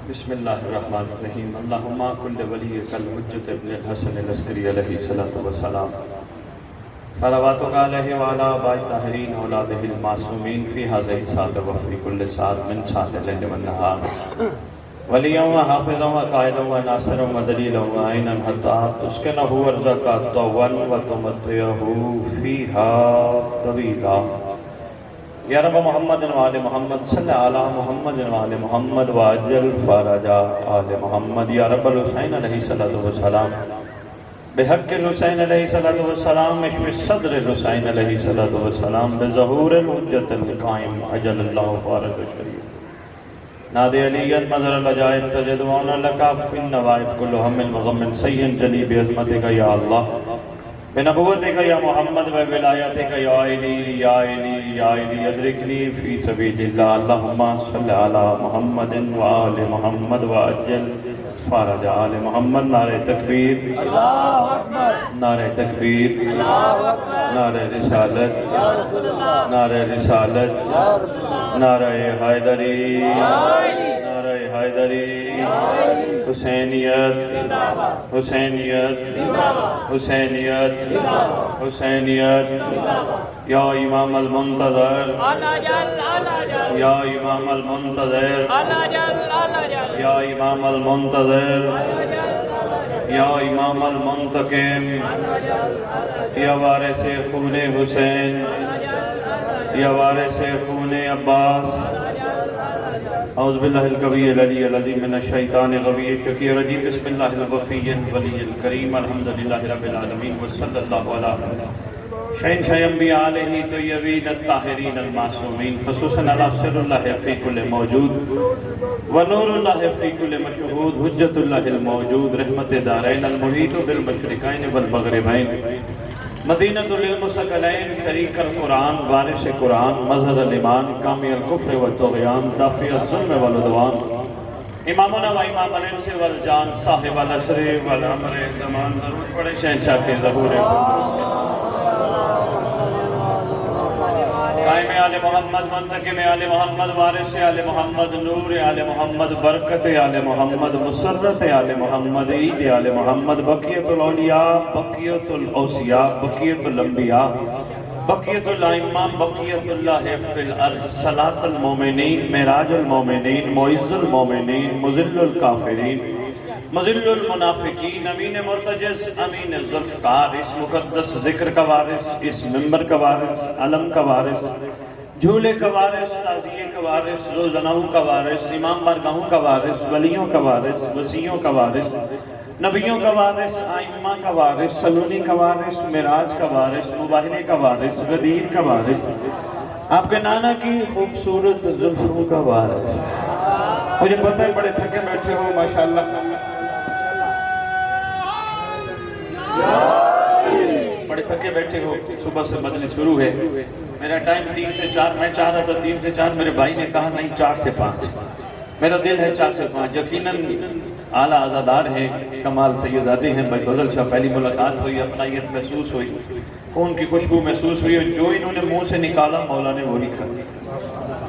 بسم اللہ الرحمن الرحیم اللہم کل ولیک الحجۃ ابن الحسن العسکری علیہ الصلوۃ والسلام صلواتک علیہ وعلی آباء الطاہرین اولادہ المعصومین فی ھذہ الساعۃ وفی کل ساعۃ من ساعۃ اللیل والنہار ولیًا وحافظا وقائدا وناصرا ودلیلا وعینا حتی تسکنہ ارضک طوعا وتمتعہ فیہا طویلا یا رب محمد وآل محمد صلی علی محمد وآل محمد وعجل فرج آل محمد یا رب الحسین علیہ السلام بحق الحسین علیہ السلام اشف صدر الحسین علیہ السلام بظہور الحجت القائم عجل اللہ فارغ الشریف نادی علیت مظہر العجائب تجدوان لکا فی النوائب کل ہم وغم سین جلی بعظمتک یا اللہ بنبوتک یا محمد و ولایتک یا علی یا علی یا علی ادرکنی فی سبیل اللہ اللہم صلی علی محمد و آل محمد و اجل فرج آل محمد نعرہ تکبیر نعرہ تکبیر نعرہ رسالت نعرہ رسالت نعرہ حیدری نعرہ حیدری حسینیت حسینیت حسینیت حسینیت یا امام المنتظر یا امام المنتظر یا امام المنتظر یا امام المنتقم یا وارث خون حسین یا وارث خون عباس اعوذ باللہ القوی العلی العظیم من الشیطان الغوی الشقی الرجیم بسم اللہ الوفی الولی الکریم الحمدللہ رب العالمین وصلی اللہ علیہ شہنشاہ انبیاء علیہ طیبین الطاہرین المعصومین خصوصاً علی سر اللہ فی کل موجود ونور اللہ فی کل مشہود حجت اللہ الموجود رحمت دارین المحیط بالمشرقین والمغربین مدینہ للمسکلین شریک القرآن وارث قرآن مظہر الایمان کامی الکفر والطغیان دافع الظلم والعدوان امامنا و امام الانس والجان صاحب العصر والعمر زمان ضرور پڑے شہنشاہ کے ظہور قائم آل محمد منتقم آل محمد وارث آل محمد نور آل محمد برکت آل محمد مسرت آل محمد عید آل محمد بقیت الاولیاء بقیت الاوصیاء بقیت الانبیاء بقیت الائمہ بقیت اللہ فی الارض صلاة المومنین معراج المومنین معز المومنین مذل الکافرین مذل المنافقین امین مرتجز امین ذوالفقار اس مقدس ذکر کا وارث اس منبر کا وارث علم کا وارث جھولے کا وارث تعزیے کا وارث روزناؤں کا وارث امام بارگاہوں کا وارث ولیوں کا وارث وسیعوں کا وارث نبیوں کا وارث آئمہ کا وارث سلونی کا وارث معراج کا وارث مباہلے کا وارث غدیر کا وارث آپ کے نانا کی خوبصورت زلفوں کا وارث مجھے پتہ ہے بڑے تھکے بیٹھے ہو ماشاءاللہ بڑے تھکے بیٹھے ہو صبح سے مجلس شروع ہے میرا ٹائم 3 سے 4 میں چاہ رہا تھا 3 سے 4 میرے بھائی نے کہا نہیں 4 سے 5 میرا دل ہے 4 سے 5 یقیناً اعلیٰ عزادار ہیں کمال سیدادے ہیں بھائی فضل شاہ پہلی ملاقات ہوئی اپنائیت محسوس ہوئی خون کی خوشبو محسوس ہوئی اور جو انہوں نے منہ سے نکالا مولا نے وہ لکھا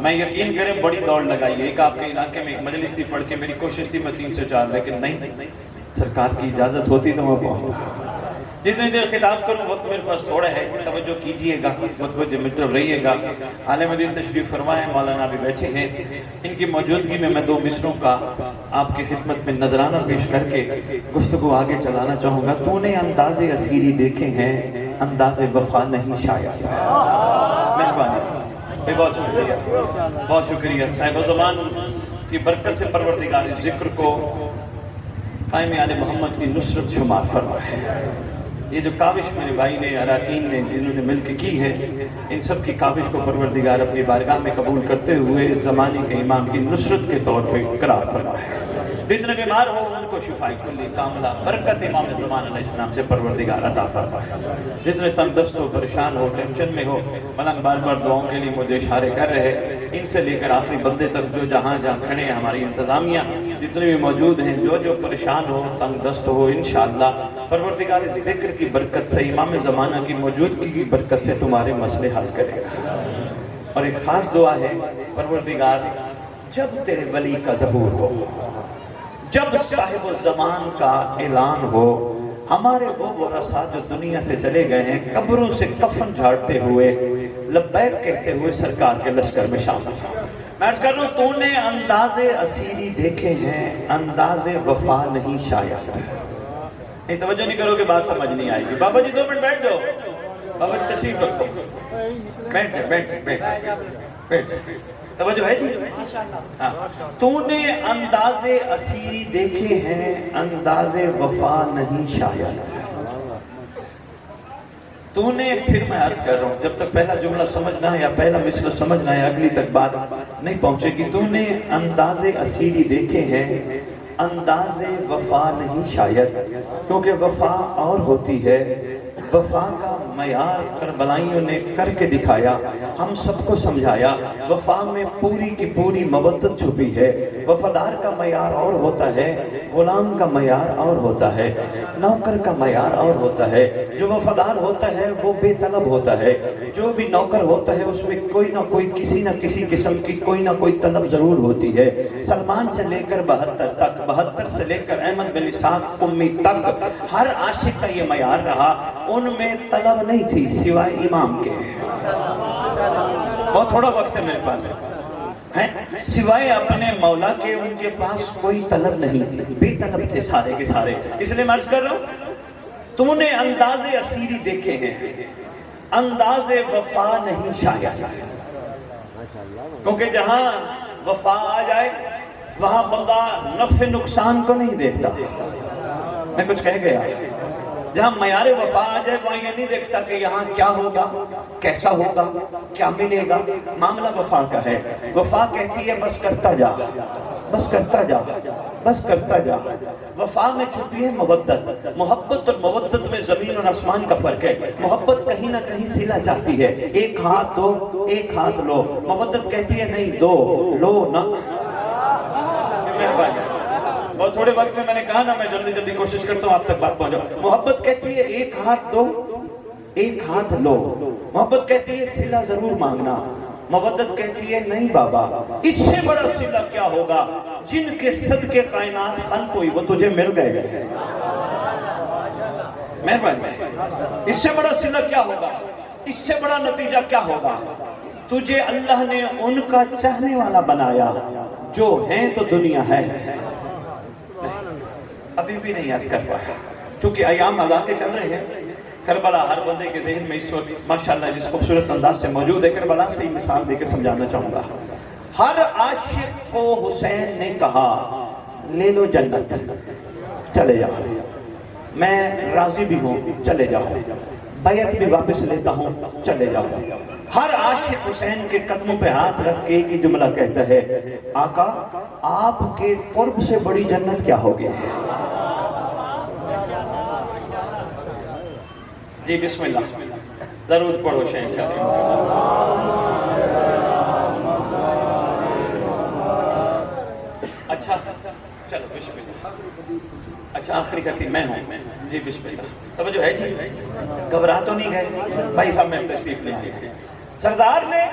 میں یقین کریں بڑی دوڑ لگائی ایک آپ کے علاقے میں ایک مجلس تھی پڑھ کے میری کوشش تھی میں 3 سے 4 لیکن نہیں سرکار کی اجازت ہوتی تو میں پہنچتا جتنی دیر خطاب کروں وقت میرے پاس تھوڑا ہے توجہ کیجئے گا متوجہ مطلب رہیے گا عالم دین تشریف فرمائے مولانا بھی بیٹھے ہیں ان کی موجودگی میں 2 مصروں کا آپ کی خدمت میں نذرانہ پیش کر کے گفتگو آگے چلانا چاہوں گا تو نے انداز اسیری دیکھے ہیں انداز وفا نہیں شاید مہربانی بہت شکریہ صاحب زمان کی برکت سے پروردگار ذکر کو قائم آل محمد کی نصرت شمار فرمائے یہ جو کاوش میرے بھائی نے اراکین نے جنہوں نے مل کے کی ہے ان سب کی کاوش کو پروردگار اپنی بارگاہ میں قبول کرتے ہوئے زمانے کے امام کی نصرت کے طور پہ قرار فرمائے جتنے بیمار ہو ان کو شفائی کلی کاملہ برکت امام زمان علیہ السلام سے پروردگار عطا فرمائے جتنے تندرست ہو پریشان ہو ٹینشن میں ہو ملنگ بار بار دعاؤں کے لیے مجھے اشارے کر رہے ان سے لے کر آخری بندے تک جو جہاں کھڑے ہیں ہماری انتظامیہ جتنے بھی موجود ہیں جو پریشان ہو تنگ دست ہو انشاءاللہ پروردگار ذکر کی برکت سے امام زمانہ کی موجودگی کی برکت سے تمہارے مسئلے حل کرے گا اور ایک خاص دعا ہے پروردگار جب تیرے ولی کا ظہور ہو، جب صاحب الزمان کا اعلان ہو، ہمارے وہ ورثاء جو دنیا سے چلے گئے ہیں قبروں سے کفن جھاڑتے ہوئے لبیک کہتے ہوئے سرکار کے لشکر میں شامل ہیں۔ میں عرض کر رہا ہوں، تو نے انداز اسیری دیکھے ہیں، انداز وفا نہیں شاید۔ نہیں توجہ نہیں کرو کہ بات سمجھ نہیں آئے گی۔ بابا جی 2 منٹ بیٹھ جاؤ، بابا جی تشریف رکھو، بیٹھ جائے بیٹھ جائے بیٹھ جائے بیٹھ جائے، توجہ ہے جی؟ ہاں، تو نے انداز اسیری دیکھے ہیں، انداز وفا نہیں شاید۔ تو نے، پھر میں عرض کر رہا ہوں، جب تک پہلا جملہ سمجھنا ہے یا پہلا مثل سمجھنا ہے اگلی تک بات نہیں پہنچے گی۔ تو نے انداز اسیری دیکھے ہیں، انداز وفا نہیں شاید، کیونکہ وفا اور ہوتی ہے۔ وفا کا معیار کربلائیوں نے کر کے دکھایا، ہم سب کو سمجھایا۔ وفا میں پوری کی پوری مودت چھپی ہے۔ وفادار کا معیار اور ہوتا ہے، غلام کا معیار اور ہوتا ہے، نوکر کا معیار اور ہوتا ہے۔ جو وفادار ہوتا ہے وہ بے طلب ہوتا ہے، جو بھی نوکر ہوتا ہے اس میں کوئی نہ کوئی کسی نہ کسی قسم کی کوئی نہ کوئی طلب ضرور ہوتی ہے۔ سلمان سے لے کر 72 تک، 72 سے لے کر احمد بن اسحاق امی تک، ہر عاشق کا یہ معیار رہا۔ ان میں طلب نہیں تھی سوائے امام کے۔ بہت تھوڑا وقت ہے میرے پاس، سوائے اپنے مولا کے ان کے پاس کوئی طلب نہیں تھی، بے طلب تھے سارے کے سارے۔ اس لیے میں عرض کر رہا ہوں، تم نے انداز اسیری دیکھے ہیں، انداز وفا نہیں شاید، کیونکہ جہاں وفا آ جائے وہاں بندہ نفع نقصان کو نہیں دیکھتا۔ میں کچھ کہہ گیا؟ جہاں معیار وفا آ جائے وہاں یہ نہیں دیکھتا کہ یہاں کیا ہوگا، کیسا ہوگا، کیا ملے گا۔ معاملہ وفا کا ہے۔ وفا کہتی ہے بس کرتا جا، بس کرتا جا، بس کرتا جا۔ وفا میں چھپی ہے محبت۔ محبت اور محبت میں زمین اور آسمان کا فرق ہے۔ محبت کہیں نہ کہیں صلہ چاہتی ہے، ایک ہاتھ دو، ایک ہاتھ لو۔ محبت کہتی ہے نہیں، دو لو نہ۔ بہت تھوڑے وقت میں میں نے کہا نا، میں جلدی جلدی کوشش کرتا ہوں آپ تک بات پہنچاؤں۔ محبت کہتی ہے ایک ہاتھ دو، ایک ہاتھ لو۔ محبت کہتی ہے صلہ ضرور مانگنا۔ محبت کہتی ہے نہیں بابا، اس سے بڑا صلہ کیا ہوگا، جن کے صدقے کائنات خلق ہوئی وہ تجھے مل گئے۔ مہربانی، اس سے بڑا صلہ کیا ہوگا، اس سے بڑا نتیجہ کیا ہوگا۔ تجھے اللہ نے ان کا چاہنے والا بنایا جو ہیں تو دنیا ہے۔ ابھی بھی نہیں عرض کر پایا کیونکہ ایام اذان کے چل رہے ہیں۔ کربلا ہر بندے کے ذہن میں اس وقت ماشاءاللہ جس خوبصورت انداز سے موجود ہے، کربلا سے ہی مثال دے کر سمجھانا چاہوں گا۔ ہر عاشق کو حسین نے کہا لے لو جنت، چلے جاؤ، میں راضی بھی ہوں، چلے جاؤ، بیعت بھی واپس لیتا ہوں، چلے جاؤ۔ ہر عاشق حسین کے قدموں پہ ہاتھ رکھ کے ایک ہی جملہ کہتا ہے، آقا آپ کے قرب سے بڑی جنت کیا ہوگی۔ جی بسم اللہ، ضرور پڑھو شہنشاہ۔ اچھا چلو بسم اللہ۔ اچھا آخری کرتی میں ہوں، جی بسم اللہ۔ توجہ ہے جی، گھبرا تو نہیں گئے بھائی صاحب؟ میں تشریف لے آئے۔ سردار نے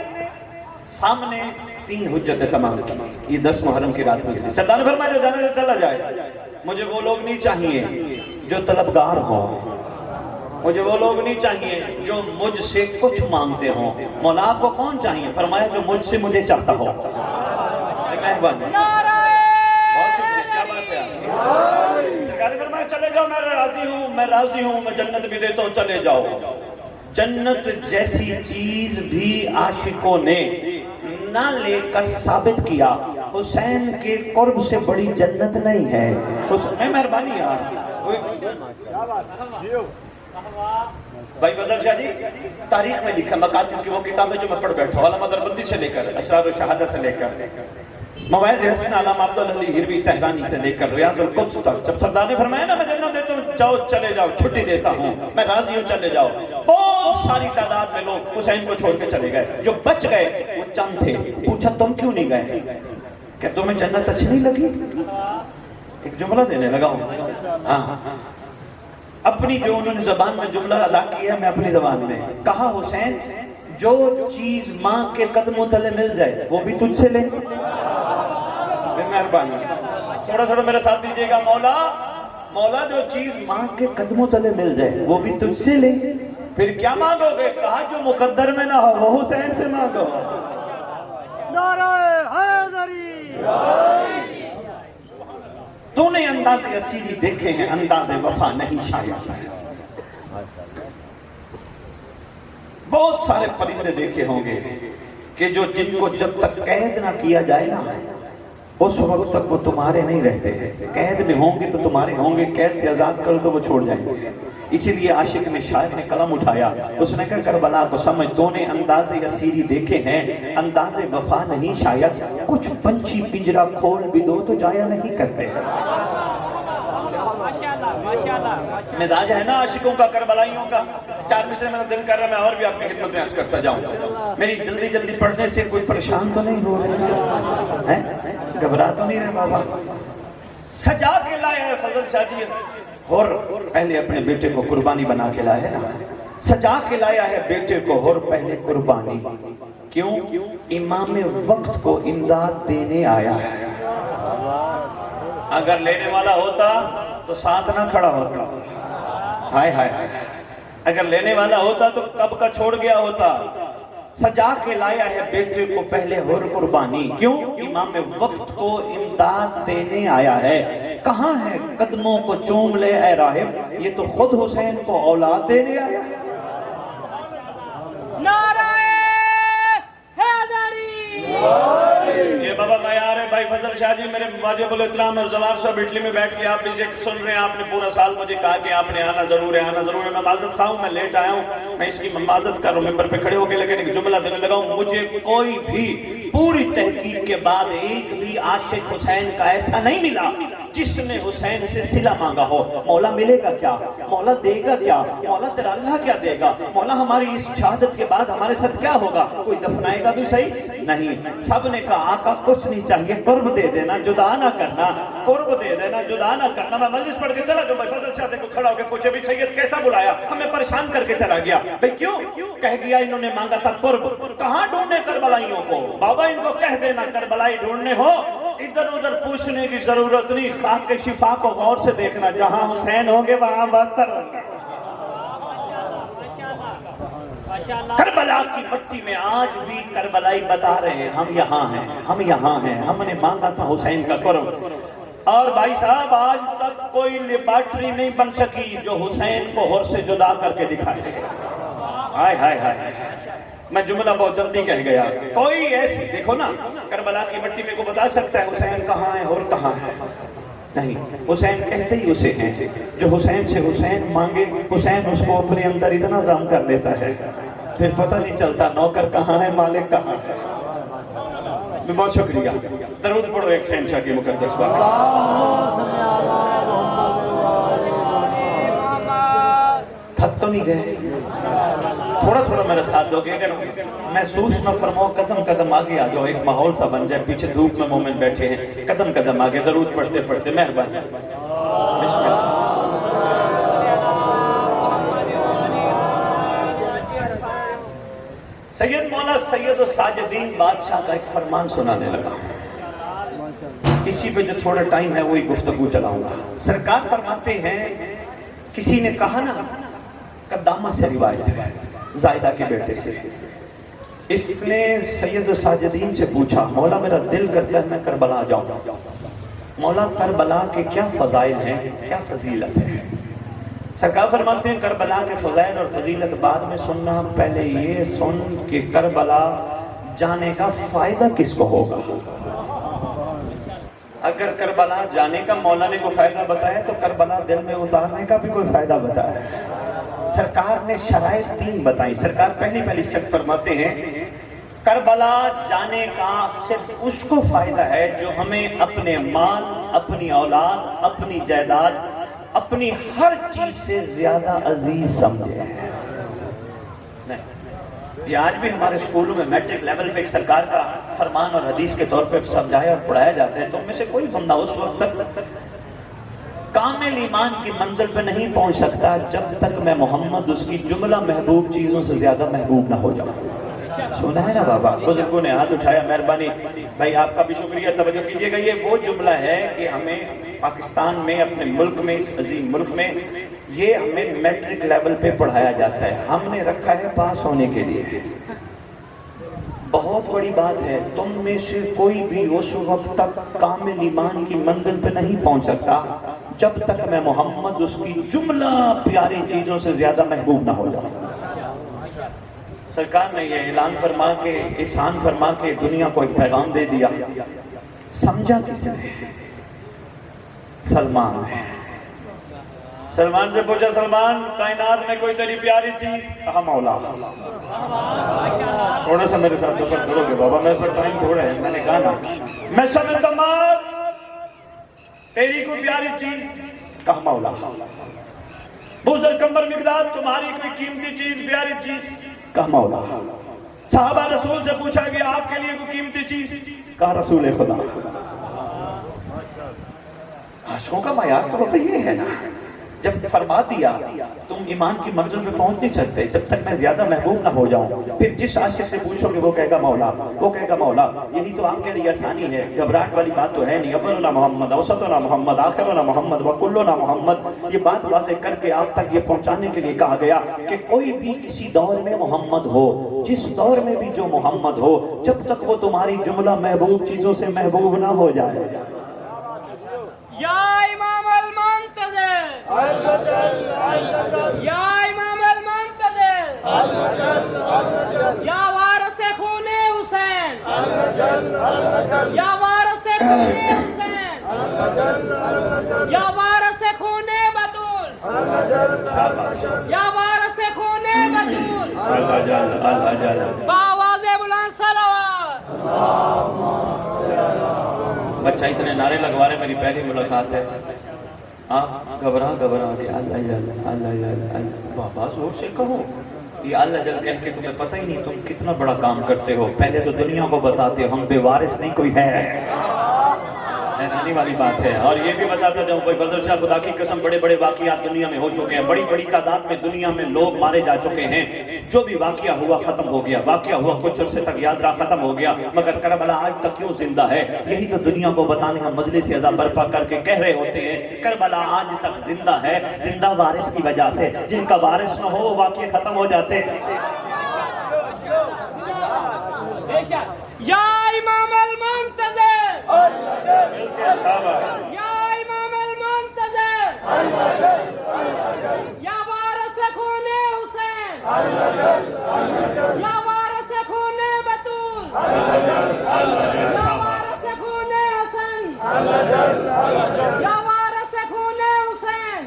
سامنے 3 حجتیں تمام کی۔ یہ 10 محرم کی رات گزری۔ سردار نے فرمایا جو جانے سے چلا جائے، مجھے وہ لوگ نہیں چاہیے جو طلبگار ہوں، مجھے وہ لوگ نہیں چاہیے جو مجھ سے کچھ مانگتے ہوں۔ مولا آپ کو کون چاہیے؟ فرمایا جو مجھ سے مجھے چاہتا ہو۔ مہربانی، بہت شکریہ، کیا بات ہے۔ سرکار نے فرمایا چلے جاؤ، میں راضی ہوں، میں راضی ہوں، میں جنت بھی دیتا ہوں، چلے جاؤ۔ جنت جیسی چیز بھی عاشقوں نے نہ لے کر ثابت کیا حسین کے قرب سے بڑی جنت نہیں ہے۔ مہربانی یار بھائی بدر شاہ جی، تاریخ میں لکھا مقاتل کی وہ کتابیں جو میں پڑھ بیٹھا ہوں، علامہ دربندی سے لے کر اسرار الشہادہ سے لے کر مواعظ حسن علامہ عبدالعلی ہروی تہرانی سے لے کر ریاض القدس تک، جب سردار نے فرمایا نا میں جنت دیتا ہوں، جاؤ چلے جاؤ، چھٹی دیتا ہوں، میں راضی ہوں، چلے جاؤ، بہت ساری تعداد میں لوگ حسین کو چھوڑ کے چلے گئے۔ جو بچ گئے وہ چند تھے۔ پوچھا تم کیوں نہیں گئے؟ کہ تمہیں جنت اچھی نہیں لگی؟ ایک جملہ دینے لگا ہوں، ہاں اپنی جو انہوں نے زبان میں جملہ ادا کیا، میں اپنی زبان میں کہا، حسین جو چیز ماں کے قدموں تلے مل جائے وہ بھی تجھ سے لے۔ مہربانی تھوڑا تھوڑا میرے ساتھ دیجیے گا. مولا مولا جو چیز ماں کے قدموں تلے مل جائے وہ بھی تجھ سے لے. پھر کیا مانگو گے؟ کہا جو مقدر میں نہ ہو وہ حسین سے مانگو. نعرہ حیدری. تو نے انداز اسیری دیکھے ہیں، انداز وفا نہیں شاید. بہت سارے پرندے دیکھے ہوں گے کہ جن کو جب تک قید نہ کیا جائے نا اس وقت تک وہ تمہارے نہیں رہتے. قید میں ہوں گے تو تمہارے ہوں گے، قید سے آزاد کرو تو وہ چھوڑ جائیں گے. اسی لیے عاشق نے، شاعر نے قلم اٹھایا، اس نے کہا کربلا کو سمجھ، تو نے انداز اسیری دیکھے ہیں، انداز وفا نہیں شاید. کچھ پنچھی پنجرا کھول بھی دو تو جایا نہیں کرتے. مزاج ہے نا عاشقوں کا، کربلائیوں کا. 4 مصرے میرا دل کر رہا ہے میں اور بھی آپ کی خدمت میں عرض کرتا جاؤں. میری جلدی جلدی پڑھنے سے کوئی پریشان تو نہیں ہو رہے ہیں؟ گھبرا تو نہیں رہے بابا؟ سجا کے لائے ہیں فضل شاہ جی، اور پہلے اپنے بیٹے کو قربانی بنا کے لائے نا. سجا کے لایا ہے بیٹے کو اور پہلے قربانی. کیوں؟ امام وقت کو امداد دینے آیا ہے. اگر لینے والا ہوتا تو ساتھ نہ کھڑا ہوتا. ہائے ہائے، اگر لینے والا ہوتا تو کب کا چھوڑ گیا ہوتا. سجا کے لایا ہے بیٹے کو پہلے اور قربانی. کیوں؟ امام وقت کو امداد دینے آیا ہے. کہاں ہے قدموں کو چوم لے اے راہب، یہ تو خود حسین کو اولاد دینے آیا. نعرہ حیدری. یہ بابا معیار ہے بھائی فضل شاہ جی، میرے واجب الاحترام اور زوار صاحب اٹلی میں بیٹھ کے آپ اسے سن رہے ہیں. آپ نے پورا سال مجھے کہا کہ آپ نے آنا ضرور ہے، آنا ضرور ہے. میں معذرت خواہ ہوں، میں لیٹ آیا ہوں، میں اس کی معذرت کر رہا ہوں. ممبر پہ کھڑے ہو کے لیکن ایک جملہ دینے لگا ہوں. مجھے کوئی بھی پوری تحقیق کے بعد ایک بھی عاشق حسین کا ایسا نہیں ملا جس نے حسین سے صلہ مانگا ہو. مولا ملے گا کیا؟ مولا دے گا کیا؟ مولا تیرا اللہ کیا دے گا؟ مولا ہماری اس شہادت کے بعد ہمارے ساتھ کیا ہوگا؟ کوئی دفنائے گا بھی صحیح نہیں. سب نے کہا آقا کچھ نہیں چاہیے، قرب دے دینا، جدا نہ کرنا. قرب دے دینا، جدا نہ کرنا. میں مجلس پڑھ کے چلا جو بھائی فضل شاہ سے کچھ کھڑا ہو کے پوچھے بھی سید کیسا بلایا؟ ہمیں پریشان کر کے چلا گیا. بھئی کیوں؟ کہہ گیا انہوں نے مانگا تھا قرب. کہاں ڈھونڈنے کربلائیوں کو؟ بابا ان کو کہہ دینا کربلائی ڈھونڈنے ہو ادھر ادھر پوچھنے کی ضرورت نہیں. خاک کے شفا کو غور سے دیکھنا، جہاں حسین ہوں گے وہاں بہتر ہوں گے. کربلا کی مٹی میں آج بھی کربلائی بتا رہے ہیں ہم یہاں ہیں، ہم یہاں ہیں، ہم نے مانگا تھا حسین کا قرب. اور بھائی صاحب آج تک کوئی لیبارٹری نہیں بن سکی جو حسین کو ہور سے جدا کر کے دکھائے. ہائے ہائے ہائے، میں جملہ بہت جلدی کہہ گیا. کوئی ایسی دیکھو نا کربلا کی مٹی میں کو بتا سکتا ہے حسین کہاں ہے اور کہاں ہے؟ نہیں. حسین کہتے ہی اسے ہیں جو حسین سے حسین مانگے. حسین اس کو اپنے اندر اتنا ضم کر لیتا ہے پھر پتہ نہیں چلتا نوکر کہاں ہے مالک کہاں ہے. بہت شکریہ. درود پڑھو ایک شہنشاہ کی مقدس بات. تھک تو نہیں گئے؟ تھوڑا تھوڑا میرا ساتھ دو گے. اگر محسوس نہ فرماؤ قدم قدم آگے آ جاؤ، ایک ماحول سا بن جائے. پیچھے دھوپ میں مومن بیٹھے ہیں، قدم قدم آگے درود پڑھتے پڑھتے. مہربانی. بسم اللہ. سید مولا سید الساجدین بادشاہ کا ایک فرمان سنانے لگا. اسی پہ جو تھوڑا ٹائم ہے وہی گفتگو چلاؤں گا. سرکار فرماتے ہیں کسی نے کہا نا قدامہ سے روایت ہے زائدہ کے بیٹے سے، اس نے سید الساجدین سے پوچھا مولا میرا دل کرتا ہے میں کربلا جاؤں. مولا کربلا کے کیا فضائل ہیں، کیا فضیلت ہے؟ سرکار فرماتے ہیں کربلا کے فضائل اور فضیلت بعد میں سننا، پہلے یہ سن کہ کربلا جانے کا فائدہ کس کو ہوگا. اگر کربلا جانے کا مولا نے کوئی فائدہ بتایا تو کربلا دل میں اتارنے کا بھی کوئی فائدہ بتایا. سرکار نے شرائط 3 بتائیں. سرکار پہلی شرط فرماتے ہیں کربلا جانے کا صرف اس کو فائدہ ہے جو ہمیں اپنے مال، اپنی اولاد، اپنی جائیداد، اپنی ہر چیز سے زیادہ عزیز سمجھے. یہ آج بھی ہمارے اسکولوں میں میٹرک لیول پہ ایک سرکار کا فرمان اور حدیث کے طور پہ سمجھایا اور پڑھایا جاتا ہے. تو ان میں سے کوئی بندہ اس وقت تک کامل ایمان کی منزل پہ نہیں پہنچ سکتا جب تک میں محمد اس کی جملہ محبوب چیزوں سے زیادہ محبوب نہ ہو جاؤں. سنا ہے نا بابا؟ بزرگوں نے ہاتھ اٹھایا، مہربانی بھائی آپ کا بھی شکریہ، توجہ کیجئے گا۔ یہ وہ جملہ ہے کہ ہمیں پاکستان میں، اپنے ملک میں، اس عظیم ملک میں یہ ہمیں میٹرک لیول پہ پڑھایا جاتا ہے، ہم نے رکھا ہے پاس ہونے کے لیے۔ بہت بڑی بات ہے، تم میں سے کوئی بھی اس وقت تک کامل ایمان کی منزل پہ نہیں پہنچ سکتا جب تک میں محمد اس کی جملہ پیاری چیزوں سے زیادہ محبوب نہ ہو جاؤں۔ سرکار نے یہ اعلان فرما کے، احسان فرما کے دنیا کو ایک پیغام دے دیا، سمجھا کس نے؟ سلمان نے۔ سلمان سے پوچھا، سلمان کائنات میں کوئی تیری پیاری چیز؟ کہا مولا۔ تھوڑا سا میرے ساتھ سفر کرو گے بابا، میرے پر ٹائم تھوڑا ہے۔ میں نے کہا نا میں سمجھتا ہوں تیری کوئی پیاری چیز؟ کہا مولا۔ بوزر کمبر مقداد تمہاری کوئی قیمتی چیز، پیاری چیز؟ کہا مولا۔ صحابہ رسول سے پوچھا گیا آپ کے لیے کوئی قیمتی چیز؟ کہا رسول خدا۔ عاشقوں کا معیار تو یہ ہے نا، جب فرما دیا تم ایمان کی منزل پہ پہنچ نہیں سکتے جب تک میں زیادہ محبوب نہ ہو جاؤں، پھر جس عاشق سے پوچھو گے وہ کہے گا مولا، وہ کہے گا مولا۔ یہی تو آپ کے لیے آسانی ہے، گھبراہٹ والی بات تو ہے نہیں۔ اولنا محمد، اوسطنا محمد، آخرنا محمد، وکلنا محمد۔ یہ بات واضح کر کے آپ تک یہ پہنچانے کے لیے کہا گیا کہ کوئی بھی کسی دور میں محمد ہو، جس دور میں بھی جو محمد ہو، جب تک وہ تمہاری جملہ محبوب چیزوں سے محبوب نہ ہو جائے۔ یا امام المنتظر، یا امام المنتظر، یا وارث خون حسین، یا وارث خون حسین، یا وارث خون بطول، یا وارث خون بطول، بآواز بلند صلوات۔ بچہ اتنے نعرے لگوا رہے، میری پہلی ملاقات ہے۔ گھبرا کے اللہ بابا زور سے کہو، یہ اللہ جل کہہ کے تمہیں پتہ ہی نہیں تم کتنا بڑا کام کرتے ہو۔ پہلے تو دنیا کو بتاتے ہو ہم بے وارث نہیں کوئی ہے، حیرانی والی بات ہے۔ اور یہ بھی بتاتا جاؤں، کوئی فضل شاہ خدا کی قسم بڑے بڑے واقعات دنیا میں ہو چکے ہیں، بڑی بڑی تعداد میں دنیا میں لوگ مارے جا چکے ہیں۔ جو بھی واقعہ ہوا ختم ہو گیا، واقعہ ہوا کچھ عرصے تک یاد رہا ختم ہو گیا، مگر کربلا آج تک کیوں زندہ ہے؟ یہی تو دنیا کو بتانے ہم مجلس اعزا برپا کر کے کہہ رہے ہوتے ہیں کربلا آج تک زندہ ہے، زندہ وارث کی وجہ سے۔ جن کا وارث نہ ہو واقعے ختم ہو جاتے۔ یا امام المنتظر، یا امام المنتظر، یا وارث خون حسین، یا وارث خون بطول، یا وارث خون حسن، یا وارث خون حسین،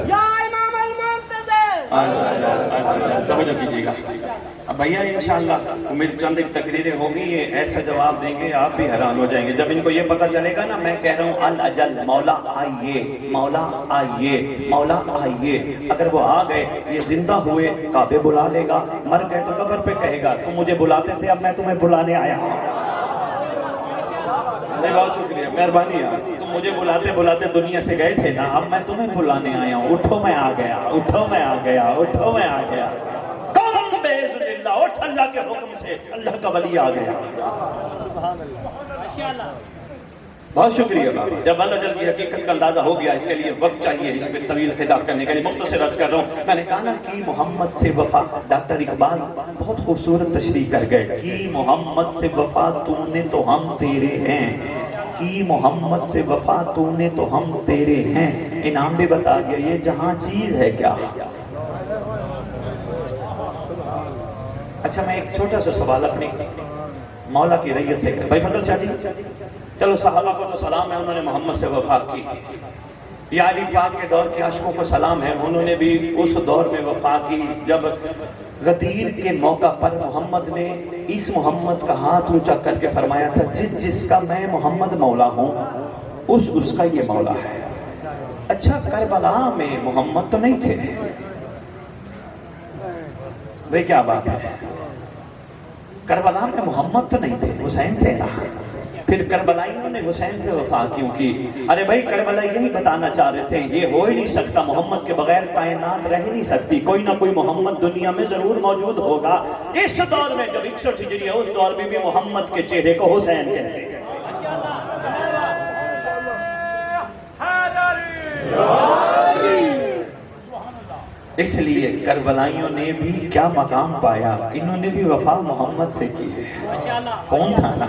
یا امام المنتظر۔ توجہ کیجیے گا اب بھیا، انشاءاللہ امید چند ایک تقریریں ہوگی، یہ ایسا جواب دیں گے آپ بھی حیران ہو جائیں گے جب ان کو یہ پتہ چلے گا نا میں کہہ رہا ہوں الاجل مولا آئیے، مولا آئیے، مولا آئیے۔ اگر وہ آ گئے، یہ زندہ ہوئے، کعبے بلا لے گا، مر گئے تو قبر پہ کہے گا تم مجھے بلاتے تھے اب میں تمہیں بلانے آیا ہوں۔ بہت شکریہ، مہربانی ہے، تم مجھے بلاتے بلاتے دنیا سے گئے تھے نا، اب میں تمہیں بلانے آیا ہوں۔ اٹھو میں آ گیا، اٹھو میں آ گیا، اٹھو میں آ گیا۔ اٹھ اللہ کے حکم سے اللہ کا ولی آ گیا۔ بہت شکریہ بابا، جب اللہ جل کی حقیقت کا اندازہ ہو گیا، اس کے لیے وقت چاہیے، اس میں طویل خطاب کرنے کے لیے مختصر عرض کر رہا ہوں۔ میں نے کہا نا کہ محمد سے وفا، ڈاکٹر اقبال بہت خوبصورت تشریح کر گئے کہ محمد سے وفا تو نے تو ہم تیرے ہیں، کہ محمد سے وفا تو نے تو ہم تیرے ہیں۔ انعام بھی بتا گیا یہ جہاں چیز ہے کیا۔ اچھا میں ایک چھوٹا سا سوال اپنی مولا کی ریت سے بھائی فضل شاہ جی، چلو صحابہ کو تو سلام ہے، انہوں نے محمد سے وفا کی، یا علی پاک کے دور کے عاشقوں کو سلام ہے، انہوں نے بھی اس دور میں وفا کی جب غدیر کے موقع پر محمد نے اس محمد کا ہاتھ اونچا کر کے فرمایا تھا جس جس کا میں محمد مولا ہوں اس کا یہ مولا ہے۔ اچھا کربلا میں محمد تو نہیں تھے بھئی، کیا بات ہے، کربلا میں محمد تو نہیں تھے، حسین تھے نا۔ پھر کربلائیوں نے حسین سے وفا کیوں کی؟ ارے بھائی کربلائی یہی بتانا چاہ رہے تھے یہ ہو ہی نہیں سکتا، محمد کے بغیر کائنات رہ نہیں سکتی، کوئی نہ کوئی محمد دنیا میں ضرور موجود ہوگا۔ اس دور میں جب 61 ہجری ہے، اس دور میں بھی محمد کے چہرے کو حسین کہتے ہیں۔ اس لیے کربلائیوں نے بھی کیا مقام پایا، انہوں نے بھی وفا محمد سے کی ہے۔ کون تھا نا؟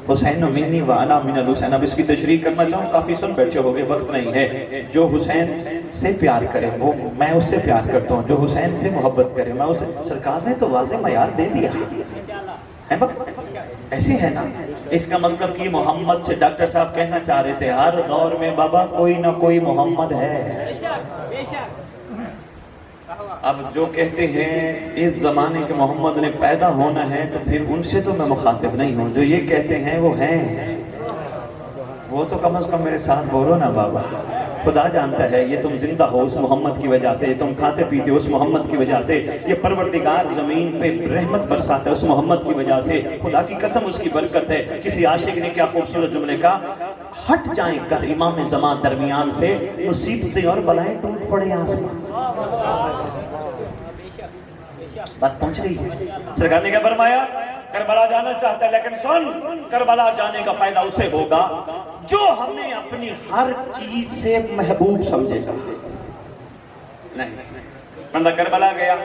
حسین منی وانا من الحسین۔ اب اس کی تشریح کرنا چاہوں، کافی سن بیٹھے ہوگے، وقت نہیں ہے۔ جو حسین سے پیار کرے وہ میں اس سے پیار کرتا ہوں، جو حسین سے محبت کرے میں اسے، سرکار نے تو واضح معیار دے دیا ہے۔ ایسے ہے نا، اس کا مطلب کہ محمد سے ڈاکٹر صاحب کہنا چاہ رہے تھے ہر دور میں بابا کوئی نہ کوئی محمد ہے۔ اب جو کہتے ہیں اس زمانے کے محمد نے پیدا ہونا ہے تو پھر ان سے تو میں مخاطب نہیں ہوں، جو یہ کہتے ہیں وہ ہیں، وہ تو کم از کم میرے ساتھ بولو نا بابا۔ خدا جانتا ہے یہ تم زندہ ہو اس محمد کی وجہ سے، تم کھاتے پیتے اس محمد کی وجہ سے، یہ پروردگار زمین پہ رحمت برساتا ہے اس محمد کی وجہ سے، خدا کی قسم اس کی برکت ہے۔ کسی عاشق نے کیا خوبصورت جملے کا، ہٹ جائیں کر امام زمان درمیان سے، مصیبتیں اور بلائیں ٹوٹ پڑے آسمان۔ بات پہنچ رہی ہے؟ سرکار نے کیا فرمایا؟ کربلا جانا چاہتا ہے، لیکن سن، کربلا جانے کا فائدہ اسے ہوگا جو ہمیں اپنی ہر چیز سے محبوب سمجھے گا۔ نہیں، بندہ کربلا گیا،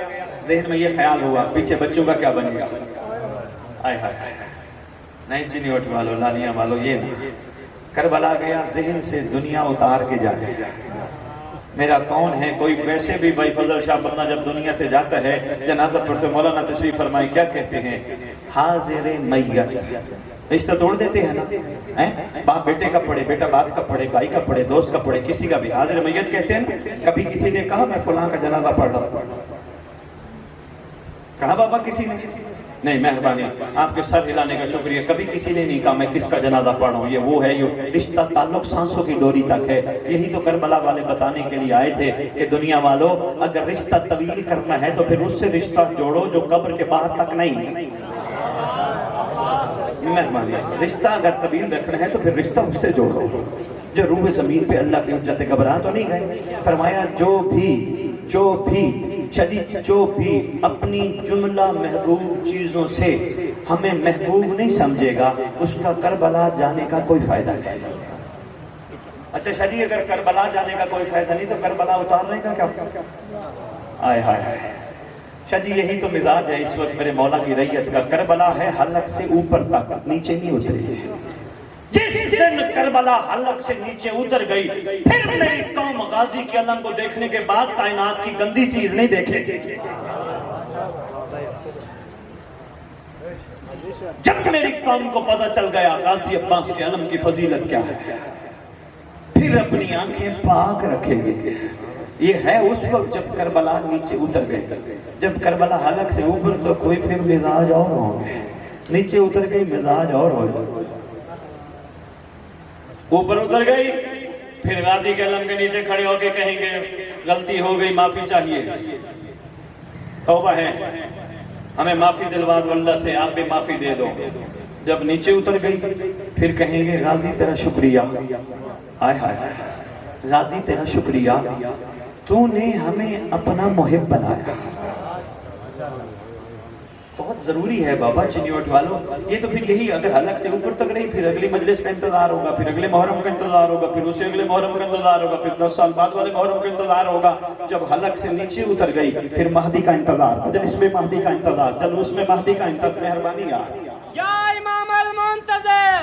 ذہن میں یہ خیال ہوا پیچھے بچوں کا کیا بنے گا، آئے ہائے نہیں چینی وٹ والو لالیاں والو، یہ نہیں۔ کربلا گیا، ذہن سے دنیا اتار کے جائے، میرا کون ہے کوئی؟ ویسے بھی بھائی فضل شاہ بندہ جب دنیا سے جاتا ہے، جنازہ پڑھتے مولانا تشریف فرمائی کیا کہتے ہیں؟ حاضر میت، رشتہ توڑ دیتے ہیں نا، باپ بیٹے کا پڑھے، بیٹا باپ کا پڑھے، بھائی کا پڑھے، دوست کا پڑھے، کسی کا بھی حاضر میت کہتے ہیں۔ کبھی کسی نے کہا میں فلاں کا جنازہ پڑھ رہا ہوں، کہا بابا کسی نے؟ نہیں، مہربانی آپ کے سر ہلانے کا شکریہ، کبھی کسی نے نہیں کہا میں کس کا جنازہ پڑھوں، یہ وہ ہے، یہ رشتہ تعلق سانسوں کی ڈوری تک ہے۔ یہی تو کربلا والے بتانے کے لیے آئے تھے کہ دنیا والوں اگر رشتہ طویل کرنا ہے تو پھر اس سے رشتہ جوڑو جو قبر کے باہر تک نہیں۔ مہربانی، رشتہ اگر طویل رکھنا ہے تو پھر رشتہ اس سے جوڑو جو روح زمین پہ اللہ کی حجت گھبرا تو نہیں گئے۔ فرمایا جو بھی اپنی جملہ محبوب چیزوں سے ہمیں محبوب نہیں سمجھے گا، اس کا کربلا جانے کا کوئی فائدہ نہیں۔ اچھا شاہ جی، اگر کربلا جانے کا کوئی فائدہ نہیں تو کربلا اتارنے کا کیا؟ آئے ہائے شاہ جی، یہی تو مزاج ہے اس وقت میرے مولا کی ریت کا، کربلا ہے حلق سے اوپر تک، نیچے نہیں اتری۔ جس دن کربلا حلق سے نیچے اتر گئی، پھر میری قوم غازی کے علم کو دیکھنے کے بعد کائنات کی گندی چیز نہیں دیکھے گی۔ جب میری قوم کو پتہ چل گیا غازی عباس کے علم کی فضیلت کیا ہے، پھر اپنی آنکھیں پاک رکھیں گے۔ یہ ہے اس وقت جب کربلا نیچے اتر گئی۔ جب کربلا حلق سے اوپر تو کوئی پھر مزاج اور ہوں گے، نیچے اتر گئی مزاج اور ہو گئے۔ اوپر اتر گئی، پھر غازی کے علم کے نیچے کھڑے ہو کے کہیں گے غلطی ہو گئی، معافی چاہیے، توبہ ہے، ہمیں معافی دلوا دو اللہ سے، آپ بھی معافی دے دو۔ جب نیچے اتر گئی پھر کہیں گے غازی تیرا شکریہ، آئے ہائے غازی تیرا شکریہ، تو نے ہمیں اپنا محب بنایا۔ بہت ضروری ہے بابا چنیوٹ والوں، یہ تو پھر یہی اگر حلق سے اوپر تک نہیں، پھر اگلی مجلس کا انتظار ہوگا، پھر اگلے محرم کا انتظار ہوگا، پھر اسے اگلے محرم کا انتظار ہوگا، پھر 10 سال بعد والے محرم کا انتظار ہوگا۔ جب حلق سے نیچے اتر گئی پھر مہدی کا انتظار، مجلس میں مہدی کا انتظار، جلوس میں مہدی کا انتظار۔ مہربانی یا امام المنتظر،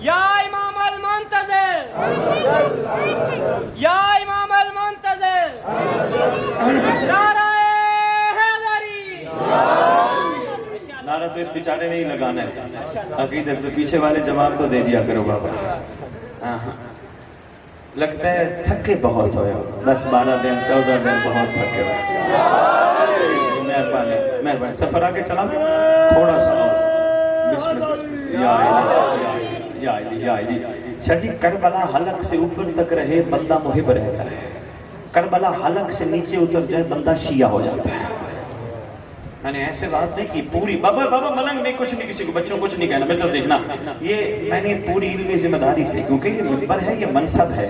یا امام المنتظر، یا امام المنتظر، نعرہ حیدری۔ نعرہ تو اس بیچارے میں ہی لگانا ہے، عقیدت تو پیچھے والے جواب تو دے دیا کرو بابا۔ لگتا ہے تھکے بہت ہوئے، 10 12 دن 14 دن بہت تھکے ہوئے۔ مہربانی سفر آگے چلا تھوڑا سا بسم اللہ، یا علی یا علی۔ شاہ جی، کربلا حلق سے اوپر تک رہے بندہ محب رہتا ہے، کربلا حلق سے نیچے اتر جائے بندہ شیعہ ہو جاتا ہے۔ میں نے ایسے بات نہیں کی پوری بابا ملنگ نہیں، کچھ نہیں، کسی کو بچوں کچھ نہیں کہنا، بہتر دیکھنا یہ میں نے پوری علمی ذمہ داری سے، کیونکہ یہ منبر ہے، یہ منصب ہے،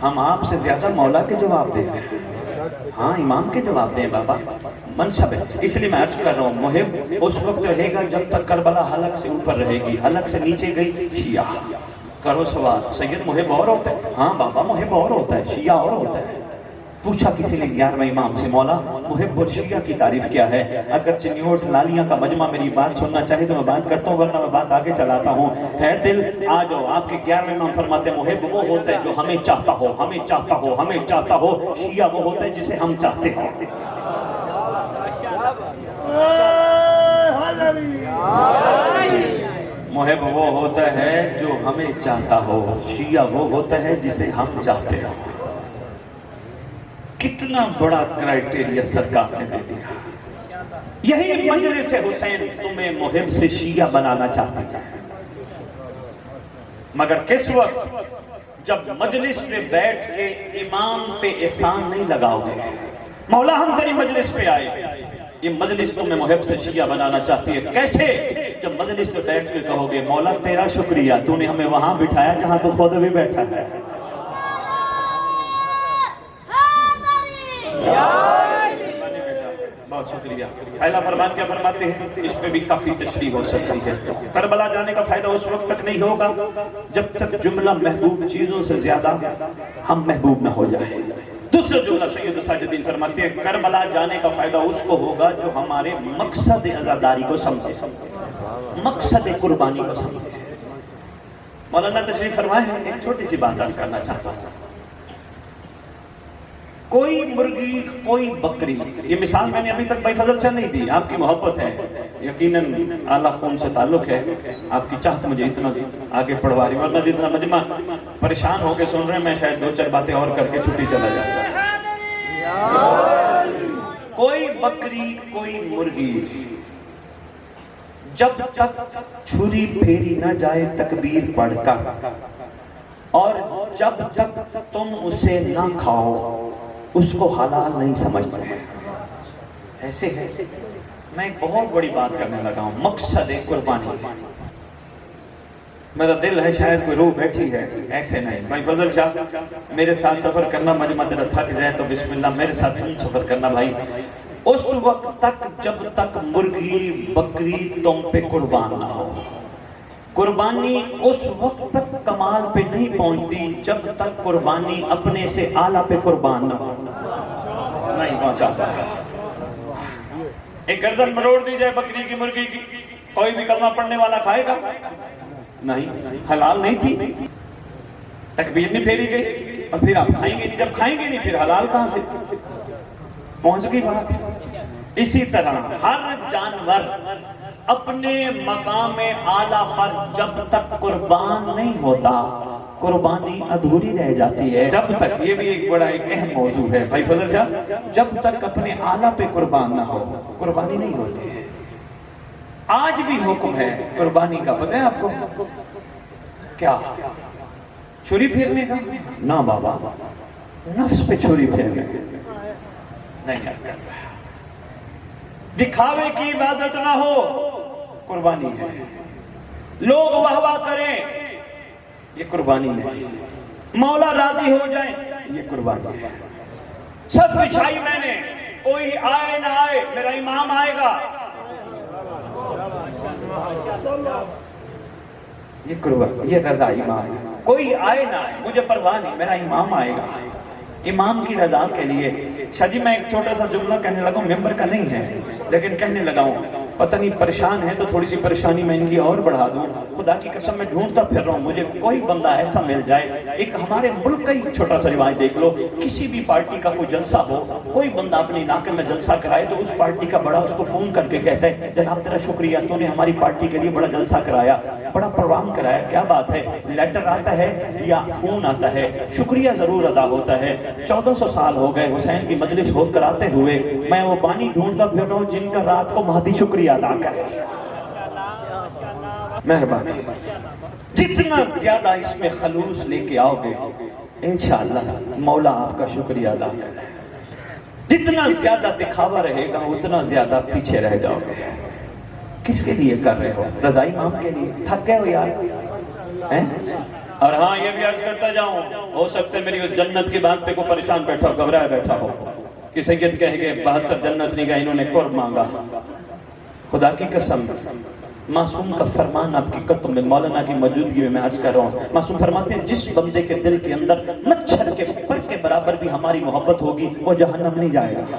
ہم آپ سے زیادہ مولا کے جواب دیں گے، ہاں امام کے جواب دیں بابا، منصب ہے، اس لیے میں عرض کر رہا ہوں محب اس وقت رہے گا جب تک کربلا حلق سے اوپر رہے گی، حلق سے نیچے گئی شیعہ۔ کرو سوال سید محب اور ہوتا ہے؟ ہاں بابا محب اور ہوتا ہے، شیعہ اور ہوتا ہے۔ پوچھا کسی نے 11ویں امام سے مولا محب اور شیعہ کی تعریف کیا ہے؟ اگر چنیوٹ لالیاں کا مجمع میری بات سننا چاہے تو میں بات کرتا ہوں، ورنہ میں بات آگے چلاتا ہوں۔ ہے دل آ جاؤ، آپ کے 11ویں امام فرماتے ہیں محب وہ ہوتا ہے جو ہمیں چاہتا ہو، ہمیں چاہتا ہو، ہمیں چاہتا ہو، شیعہ وہ ہوتا ہے جسے ہم چاہتے ہیں۔ محب وہ ہوتا ہے جو ہمیں چاہتا ہو، شیعہ وہ ہوتا ہے جسے ہم چاہتے ہیں۔ کتنا بڑا کرائیٹیریا سرکار نے دے دیا۔ یہی مجلس حسین تمہیں محب سے شیعہ بنانا چاہتا ہے، مگر کس وقت؟ جب مجلس میں بیٹھ کے امام پہ احسان نہیں لگاؤ گے، مولا ہم تیری مجلس پہ آئے، یہ مجلس تمہیں محب سے شیعہ بنانا چاہتی ہے۔ کیسے؟ جب مجلس پہ بیٹھ کے کہو گے مولا تیرا شکریہ، تو نے ہمیں وہاں بٹھایا جہاں تو خود بھی بیٹھا ہے۔ بہت شکریہ۔ اعلیٰ فرمان کیا فرماتے ہیں؟ اس پہ بھی کافی تشریح ہو سکتی ہے۔ کربلا جانے کا فائدہ اس وقت تک نہیں ہوگا جب تک جملہ محبوب چیزوں سے زیادہ ہم محبوب نہ ہو جائے۔ دوسرا جملہ سید ساجدین فرماتے ہیں کربلا جانے کا فائدہ اس کو ہوگا جو ہمارے مقصد عزاداری کو سمجھے، مقصد قربانی کو سمجھے۔ مولانا تشریف فرمائے، ایک چھوٹی سی بات عرض کرنا چاہتا ہوں۔ کوئی مرغی، کوئی بکری، یہ مثال میں نے ابھی تک بھائی فضل سے نہیں دی، آپ کی محبت ہے، یقیناً اعلیٰ خون سے تعلق ہے، آپ کی چاہت مجھے اتنا آگے پڑھوا رہی، ورنہ جتنا مجمع پریشان ہو کے سن رہے ہیں میں شاید 2-4 باتیں اور کر کے چھٹی چلا جاتا۔ کوئی بکری، کوئی مرغی جب تک چھری پھیری نہ جائے تکبیر پڑھ کر، اور جب تک تم اسے نہ کھاؤ اس کو حلال نہیں سمجھتے۔ ایسے ہے، میں ایک بہت بڑی بات کرنے لگا ہوں، مقصد قربانی۔ میرا دل ہے شاید کوئی روح بیٹھی ہے، ایسے نہیں۔ بھائی فضل شاہ میرے ساتھ سفر کرنا، مجمع تیرا تھک جائے تو بسم اللہ میرے ساتھ تم سفر کرنا بھائی۔ اس وقت تک جب تک مرغی بکری تم پہ قربان نہ ہو، قربانی اس وقت تک کمال پہ نہیں پہنچتی جب تک قربانی اپنے سے اعلیٰ پہ قربان نہ ہو، نہیں پہنچاتا۔ ایک گردن مروڑ دی جائے بکری کی، مرغی کی، کوئی بھی کلمہ پڑھنے والا کھائے گا؟ نہیں، حلال نہیں تھی، تکبیر نہیں پھیری گئی، اور پھر آپ کھائیں گے نہیں، جب کھائیں گے نہیں پھر حلال کہاں سے پہنچ گئی بات۔ اسی طرح ہر جانور اپنے مقام اعلیٰ پر جب تک قربان نہیں ہوتا قربانی ادھوری رہ جاتی ہے۔ جب تک، یہ بھی ایک بڑا ایک اہم موضوع ہے بھائی فضل شاہ، جب تک اپنے اعلیٰ پہ قربان نہ ہو قربانی نہیں ہوتی ہے۔ آج بھی حکم ہے قربانی کا، پتہ ہے آپ کو کیا؟ چھری پھیرنے کا؟ نہ بابا، نفس پہ چھری پھیرنے نہیں ایسا کرتا ہے۔ دکھاوے کی عبادت نہ ہو، قربانی ہے۔ لوگ واہ واہ کریں، یہ قربانی ہے۔ مولا راضی ہو جائیں، یہ قربانی ہے۔ سب بچھائی میں نے، کوئی آئے نہ آئے میرا امام آئے گا، یہ قربانی، یہ رضا امام۔ کوئی آئے نہ آئے مجھے پرواہ نہیں، میرا امام آئے گا۔ امام کی رضا کے لیے شاہ جی میں ایک چھوٹا سا جملہ کہنے لگا ہوں، ممبر کا نہیں ہے لیکن کہنے لگا ہوں، پتہ نہیں پریشان ہے تو تھوڑی سی پریشانی میں ان کی اور بڑھا دوں۔ خدا کی قسم میں ڈھونڈتا پھر رہا ہوں، مجھے کوئی بندہ ایسا مل جائے۔ ایک ہمارے ملک کا ہی چھوٹا سا رواج دیکھ لو، کسی بھی پارٹی کا کوئی جلسہ ہو، کوئی بندہ اپنے علاقے میں جلسہ کرائے تو اس پارٹی کا بڑا اس کو فون کر کے کہتا ہے جناب تیرا شکریہ، تو نے ہماری پارٹی کے لیے بڑا جلسہ کرایا، بڑا پروگرام کرایا۔ کیا بات ہے، لیٹر آتا ہے یا فون آتا ہے، شکریہ ضرور ادا ہوتا ہے۔ 1400 سال ہو گئے حسین کی مجلس ہو کراتے ہوئے، میں وہ بانی ڈھونڈتا پھر رہا ہوں جن کا رات کو مہدی شکریہ ادا کرے۔ مہربانی، جتنا زیادہ اس میں خلوص لے کے آؤ گے انشاءاللہ مولا آپ کا شکریہ ادا کرے۔ جتنا زیادہ دکھاوا رہے گا اتنا زیادہ پیچھے رہ جاؤ گے. کس کے لیے کر رہے ہو؟ رضا امام کے لیے؟ تھک گئے ہو یار ہیں؟ اور ہاں یہ بھی عرض کرتا جاؤں، ہو سکتا ہے میری اس جنت کی بات پہ کوئی پریشان بیٹھا ہو، گھبرایا بیٹھا ہو کہ سید کہہ گئے 72 جنت نہیں گئے، انہوں نے قرب مانگا. خدا کی قسم معصوم کا فرمان آپ کی قدم میں مولانا کی موجودگی میں عرض کر رہا ہوں. معصوم فرماتے ہیں جس بندے کے دل کے اندر مچھر کے پر کے برابر بھی ہماری محبت ہوگی وہ جہنم نہیں جائے گا.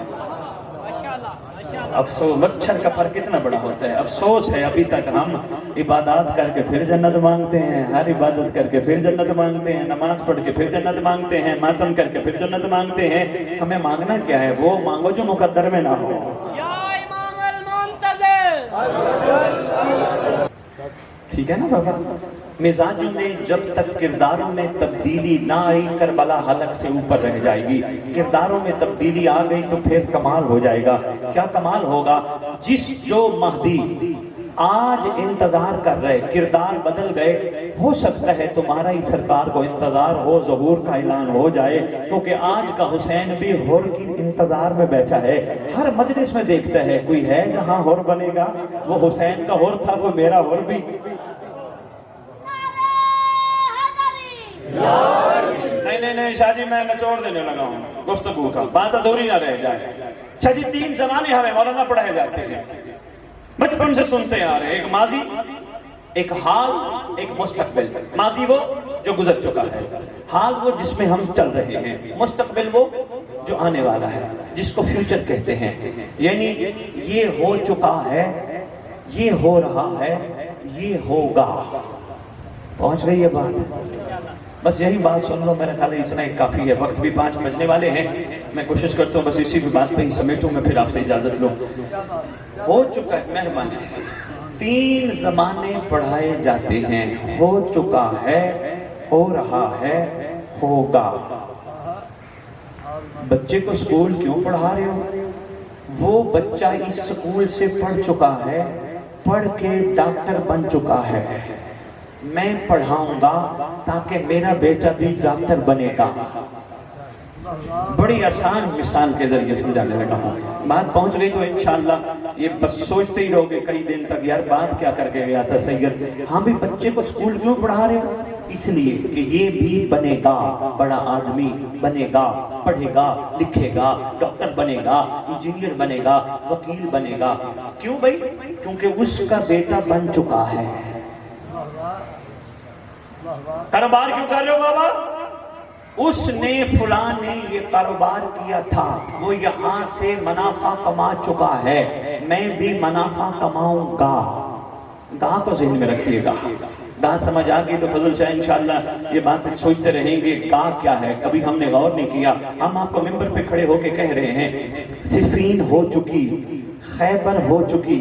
افسوس، مچھر کا پر کتنا بڑا ہوتا ہے. افسوس ہے ابھی تک ہم عبادات کر کے پھر جنت مانگتے ہیں، ہر عبادت کر کے پھر جنت مانگتے ہیں، نماز پڑھ کے پھر جنت مانگتے ہیں، ماتم کر کے پھر جنت مانگتے ہیں. ہمیں مانگنا کیا ہے؟ وہ مانگو جو مقدر میں نہ ہو. ٹھیک ہے نا بابا؟ مزاجوں میں جب تک کرداروں میں تبدیلی نہ آئی کربلا حلق سے اوپر رہ جائے گی. کرداروں میں تبدیلی آ گئی تو پھر کمال ہو جائے گا. کیا کمال ہوگا؟ جو مہدی آج انتظار کر رہے کردار بدل گئے، ہو سکتا ہے تمہارا ہی سرکار کو انتظار ہو، ظہور کا اعلان ہو جائے. کیونکہ آج کا حسین بھی حور کی انتظار میں بیٹھا ہے. ہر مجلس میں دیکھتا ہے کوئی ہے جہاں حور بنے گا. وہ حسین کا حور تھا، وہ میرا حور بھی. نہیں شاہ جی میں نچوڑ دینے لگا ہوں گفتگو کا، بات ادھوری نہ رہ جائے. شاہ جی 3 زمانے ہمیں مولانا پڑھائے جاتے ہیں، بچپن سے سنتے آ رہے. ایک ماضی، ایک حال، ایک مستقبل. ماضی وہ جو گزر چکا ہے، حال وہ جس میں ہم چل رہے ہیں، مستقبل وہ جو آنے والا ہے جس کو فیوچر کہتے ہیں. یعنی یہ ہو چکا ہے، یہ ہو رہا ہے، یہ ہوگا. پہنچ رہی ہے بات؟ بس یہی بات سن لو، میرا خیال ہے اتنا ہی کافی ہے. وقت بھی 5 بجنے والے ہیں. میں کوشش کرتا ہوں بس اسی بھی بات پہ ہی سمیٹوں میں، پھر آپ سے اجازت لوں. ہو چکا ہے، مہربانی. 3 زمانے پڑھائے جاتے ہیں، ہو چکا ہے، ہو رہا ہے، ہوگا. بچے کو سکول کیوں پڑھا رہے ہو؟ وہ بچہ اس سکول سے پڑھ چکا ہے، پڑھ کے ڈاکٹر بن چکا ہے. میں پڑھاؤں گا تاکہ میرا بیٹا بھی ڈاکٹر بنے گا. بڑی آسان مثال کے ذریعے سمجھانے لگا ہوں. بات پہنچ گئی تو انشاءاللہ یہ بس سوچتے ہی رہو گے کئی دن تک، یار بات کیا کر کے گیا تھا سید. ہاں بھی بچے کو سکول کیوں پڑھا رہے ہو؟ اس لیے کہ یہ بھی بنے گا، بڑا آدمی بنے گا، پڑھے گا، لکھے گا، ڈاکٹر بنے گا، انجینئر بنے گا، وکیل بنے گا. کیوں بھائی؟ کیونکہ اس کا بیٹا بن چکا ہے. کاروبار کیوں کر رہے ہو بابا؟ اس نے فلاں نے یہ کاروبار کیا تھا، وہ یہاں سے منافع کما چکا ہے، میں بھی منافع کماؤں گا. گاہ کو ذہن میں رکھیے گا. گاہ سمجھ آ گئی تو فضل شاہ انشاءاللہ یہ بات سوچتے رہیں گے گاہ کیا ہے. کبھی ہم نے غور نہیں کیا. ہم آپ کو ممبر پہ کھڑے ہو کے کہہ رہے ہیں صفین ہو چکی، خیبر ہو چکی،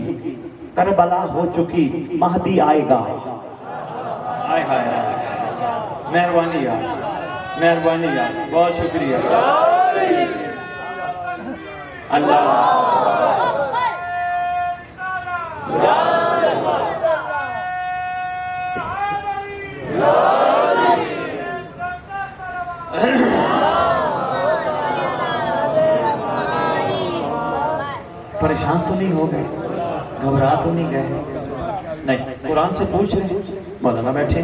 کربلا ہو چکی، مہدی آئے گا. آئے ہائے، مہربانی یار، مہربانی یار، بہت شکریہ. اللہ پریشان تو نہیں ہو گئے؟ گھبرا تو نہیں گئے؟ نہیں، قرآن سے پوچھ رہے ہیں. مولانا بیٹھے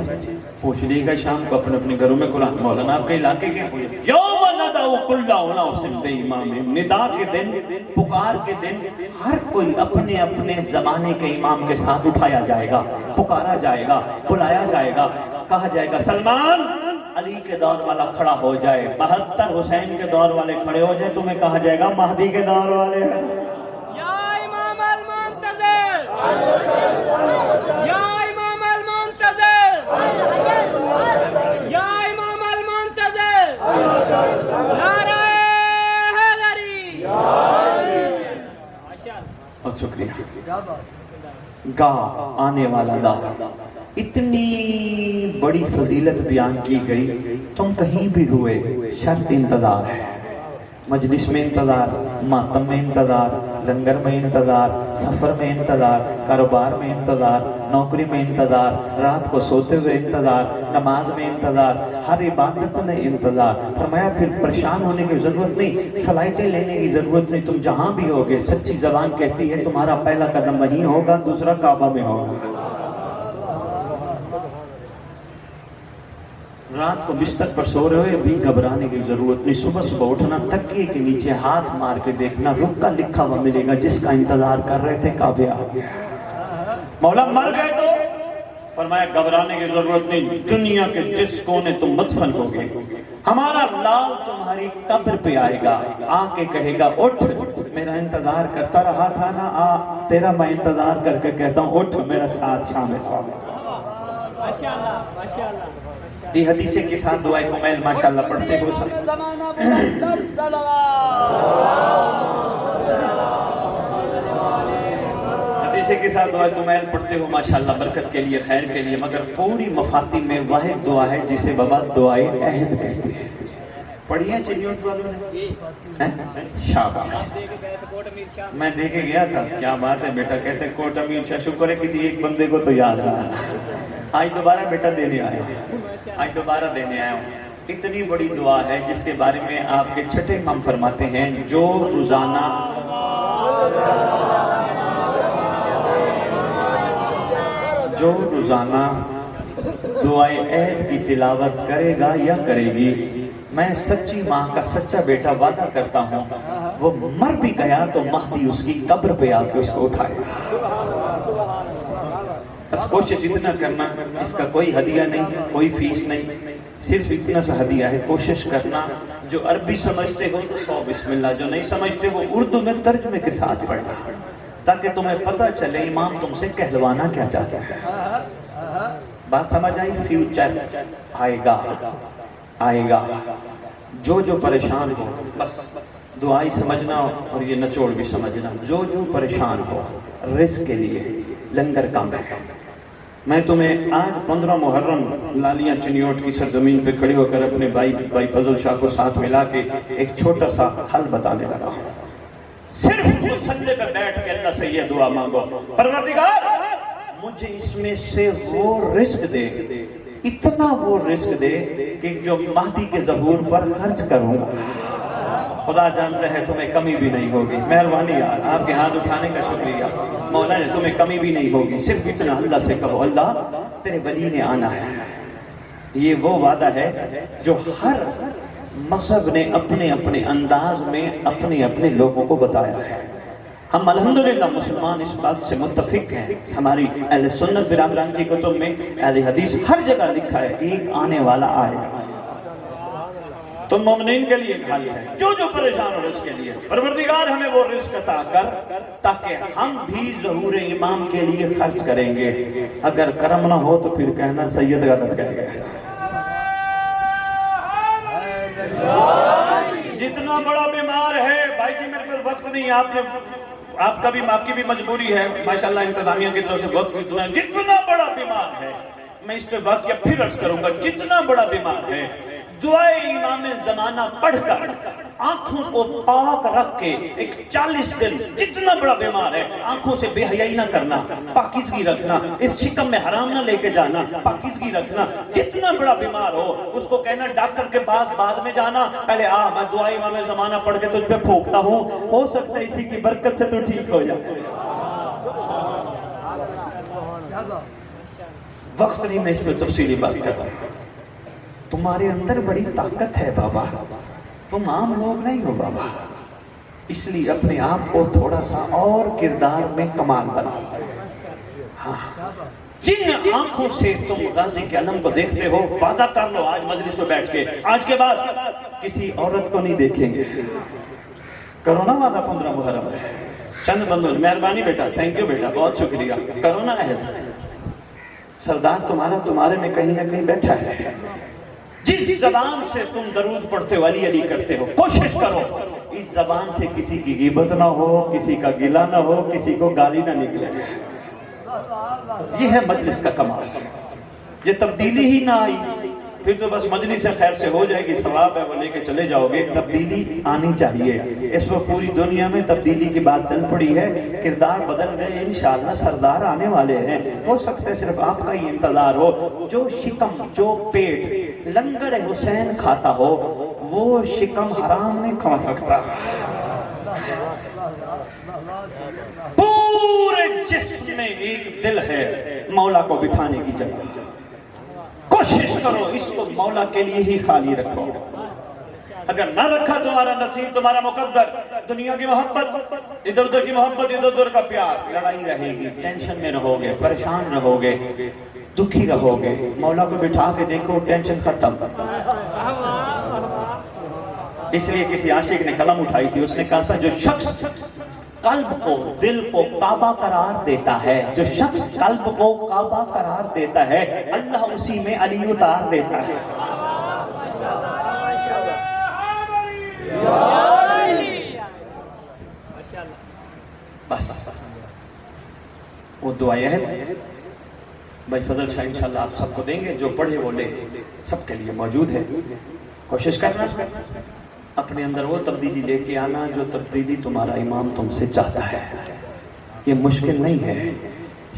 پوچھ لیے گا شام کو اپنے اپنے گھروں میں قرآن. مولانا آپ کے علاقے کے یوم ندعو کل اناس بامامہم، ندا کے دن، پکار کے دن ہر کوئی اپنے اپنے زمانے کے امام کے ساتھ اٹھایا جائے گا، پکارا جائے گا، بلایا جائے گا. کہا جائے گا سلمان علی کے دور والا کھڑا ہو جائے، 72 حسین کے دور والے کھڑے ہو جائے. تمہیں کہا جائے گا مہدی کے دور والے. یا امام المنتظر، یا امام المنتظر، یا امام المنتظر، نعرہ حیدری. بہت شکریہ. گاہ آنے والا دا، اتنی بڑی فضیلت بیان کی گئی. تم کہیں بھی ہوئے شرط انتظار ہے. مجلس میں انتظار، ماتم میں انتظار، لنگر میں انتظار، سفر میں انتظار، کاروبار میں انتظار، نوکری میں انتظار، رات کو سوتے ہوئے انتظار، نماز میں انتظار، ہر عبادت میں انتظار۔ فرمایا پھر پریشان ہونے کی ضرورت نہیں، فلائٹیں لینے کی ضرورت نہیں، تم جہاں بھی ہوگے سچی زبان کہتی ہے تمہارا پہلا قدم وہیں ہوگا، دوسرا کعبہ میں ہوگا۔ رات کو بستر پر سو رہے ہوئے بھی گھبرانے کی ضرورت نہیں، صبح صبح اٹھنا، تکیے کے نیچے ہاتھ مار کے دیکھنا، رکا لکھا ہوا ملے گا، جس کا انتظار کر رہے تھے کعبے آ گیا۔ مولا مر گئے تو فرمایا گھبرانے کی ضرورت نہیں، دنیا کے جس کونے تم مدفن ہوگے ہمارا لال تمہاری قبر پہ آئے گا، آ کے کہے گا اٹھ، میرا انتظار کرتا رہا تھا نا، آ تیرا میں انتظار کر کے کہتا ہوں اٹھ، میرا ساتھ شامل ہو۔ ماشاءاللہ ماشاءاللہ۔ یہ حدیث کے ساتھ دعائے کمیل ماشاءاللہ پڑھتے ہو سب۔ حدیث کے ساتھ دعائے کمیل پڑھتے ہو ماشاءاللہ، برکت کے لیے، خیر کے لیے، مگر پوری مفاتی میں واحد دعا ہے جسے بابا دعائے عہد کہتے ہیں۔ پڑھیے چنیوٹ والوں نے؟ شاباش، میں دیکھے گیا تھا، کیا بات ہے بیٹا، کہتے کوٹ امیر شاہ، شکر ہے کسی ایک بندے کو تو یاد رہا۔ آج دوبارہ بیٹا دینے آیا ہوں، آج دوبارہ دینے آیا ہوں۔ اتنی بڑی دعا ہے جس کے بارے میں آپ کے چھٹے امام فرماتے ہیں، جو روزانہ دعائے عہد کی تلاوت کرے گا یا کرے گی، میں سچی ماں کا سچا بیٹا وعدہ کرتا ہوں وہ مر بھی گیا تو مہدی اس کی قبر پہ آ کے اس کو اٹھائے۔ بس کوشش اتنا کرنا، اس کا کوئی ہدیہ نہیں، کوئی فیس نہیں، صرف اتنا سا ہدیہ ہے، کوشش کرنا جو عربی سمجھتے ہو تو 100 بسم اللہ، جو نہیں سمجھتے وہ اردو میں ترجمے کے ساتھ پڑھنا، تاکہ تمہیں پتہ چلے امام تم سے کہلوانا کیا چاہتا ہے۔ بات سمجھ آئی؟ فیوچر آئے گا، آئے گا، جو پریشان ہو بس دعائی سمجھنا اور یہ نچوڑ بھی سمجھنا، جو پریشان ہو رزق کے لیے لنگر کام ہے۔ میں تمہیں آج 15 محرم لالیاں چنیوٹ کی سرزمین پہ کھڑے ہو کر اپنے بھائی فضل شاہ کو ساتھ ملا کے ایک چھوٹا سا حل بتانے لگا ہوں۔ صرف مصلی پہ بیٹھ کے اللہ سے یہ دعا مانگو، پروردگار مجھے اس میں سے وہ رزق دے، اتنا وہ رزق دے کہ جو مہدی کے ظہور پر خرچ کروں گا، خدا جانتا ہے تمہیں کمی بھی نہیں ہوگی۔ مہربانی یار، آپ کے ہاتھ اٹھانے کا شکریہ مولا نے، تمہیں کمی بھی نہیں ہوگی، صرف اتنا اللہ سے کہو اللہ تیرے ولی نے آنا ہے۔ یہ وہ وعدہ ہے جو ہر مذہب نے اپنے اپنے انداز میں اپنے اپنے لوگوں کو بتایا ہے۔ ہم الحمدللہ مسلمان اس بات سے متفق ہیں، ہماری اہل سنت برادران کی کتب میں اہل حدیث ہر جگہ لکھا ہے ایک آنے والا آئے گا۔ تو مومنین کے لیے حل ہے، جو پریشان ہو اس کے لیے پروردگار ہمیں وہ رزق عطا کر تاکہ ہم بھی ظہور امام کے لیے خرچ کریں گے۔ اگر کرم نہ ہو تو پھر کہنا سید غلط کہہ گیا۔ جتنا بڑا بیمار ہے بھائی جی، میرے پاس وقت نہیں، آپ کی بھی مجبوری ہے، ماشاءاللہ انتظامیہ کی طرف سے وقت اتنا ہے، جتنا بڑا بیمار ہے، میں اس پہ واقعہ پھر عرض کروں گا، جتنا بڑا بیمار ہے دعائے امام زمانہ پڑھ کر آنکھوں کو پاک رکھ کے ایک 40 دن، جتنا بڑا بیمار ہے آنکھوں سے بے حیائی نہ کرنا، پاکیزگی رکھنا، اس شکم میں حرام نہ لے کے جانا، پاکیزگی رکھنا، جتنا بڑا بیمار ہو اس کو کہنا ڈاکٹر کے پاس بعد میں جانا، پہلے میں دعائے امام زمانہ پڑھ کے تجھ پہ پھونکتا ہوں، ہو سکتا ہے اسی کی برکت سے تو ٹھیک ہو جائے۔ وقت نہیں میں اس میں تفصیلی بات کر رہا ہوں۔ تمہارے اندر بڑی طاقت ہے بابا، تم عام لوگ نہیں ہو بابا، اس لیے اپنے آپ کو تھوڑا سا اور کردار میں کمال بناؤ۔ ہاں، جن آنکھوں سے تم غازی کے علم کو دیکھتے ہو، وعدہ کر لو آج مجلس میں بیٹھ کے، آج کے بعد کسی عورت کو نہیں دیکھیں گے۔ کرو نا وعدہ، 15 محرم ہے، چند بندوں، مہربانی بیٹا، تھینک یو بیٹا، بہت شکریہ، کرو نا عہد۔ سردار تمہارے میں کہیں نہ کہیں بیٹھا ہے، جس زبان سے تم درود پڑھتے ہو، علی علی کرتے ہو، کوشش کرو اس زبان سے کسی کی غیبت نہ ہو، کسی کا گلہ نہ ہو، کسی کو گالی نہ نکلے۔ یہ ہے مجلس کا کمال۔ یہ تبدیلی ہی نہ آئی پھر تو بس مجلس سے خیر سے ہو جائے گی، ثواب ہے وہ لے کے چلے جاؤ گے۔ تبدیلی آنی چاہیے، اس وقت پوری دنیا میں تبدیلی کی بات چل پڑی ہے، کردار بدل گئے، انشاءاللہ سردار آنے والے ہیں۔ ہو سکتا ہے صرف آپ کا ہی انتظار ہو، جو شکم جو پیٹ لنگر حسین کھاتا ہو وہ شکم حرام نہیں کھا سکتا۔ پورے جسم میں ایک دل ہے، مولا کو بٹھانے کی جگہ کوشش کرو اس کو مولا کے لیے ہی خالی رکھو۔ اگر نہ رکھا تمہارا نصیب، تمہارا مقدر، دنیا کی محبت، ادھر ادھر کی محبت، ادھر ادھر کا پیار، لڑائی رہے گی، ٹینشن میں رہو گے، پریشان رہو گے، دکھی رہو گے۔ مولا کو بٹھا کے دیکھو، ٹینشن ختم۔ اس لیے کسی عاشق نے قلم اٹھائی تھی، اس نے کہا تھا جو شخص قلب کو دل کو کعبہ قرار دیتا ہے، جو شخص قلب کو کعبہ قرار دیتا ہے، اللہ اسی میں علی اتار دیتا ہے۔ بس وہ دعا یہ ہے، بھائی فضل شاہ انشاءاللہ آپ سب کو دیں گے، جو پڑھے وہ لے، سب کے لیے موجود ہے۔ کوشش کرنا اپنے اندر وہ تبدیلی لے کے آنا جو تبدیلی تمہارا امام تم سے چاہتا ہے۔ یہ مشکل نہیں ہے۔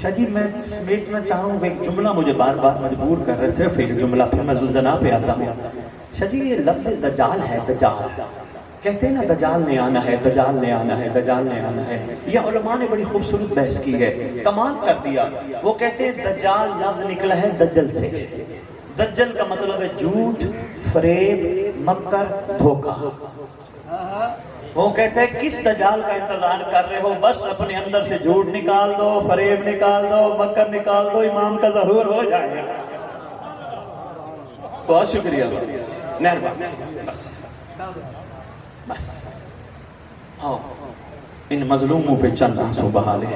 شاہ جی میں سمیٹنا چاہوں گا، ایک جملہ مجھے بار بار مجبور کر رہے، صرف ایک جملہ، پھر میں زلزلہ پہ آتا ہوں۔ شاہ جی یہ لفظ دجال ہے، دجال کہتے ہیں نا، دجال نے آنا ہے، دجال نے آنا ہے، دجال نے آنا ہے۔ یہ علماء نے بڑی خوبصورت بحث کی ہے، کمال کر دیا۔ وہ کہتے ہیں دجال لفظ نکلا ہے دجل سے۔ دجل کا مطلب ہے جھوٹ، فریب، مکر، دھوکہ۔ وہ کہتے ہیں کس دجال کا انتظار کر رہے ہو؟ بس اپنے اندر سے جھوٹ نکال دو، فریب نکال دو، مکر نکال دو، امام کا ظہور ہو جائے گا۔ بہت شکریہ، مہربانی۔ بس آؤ ان مظلوموں پہ چند آنسو بہا لے۔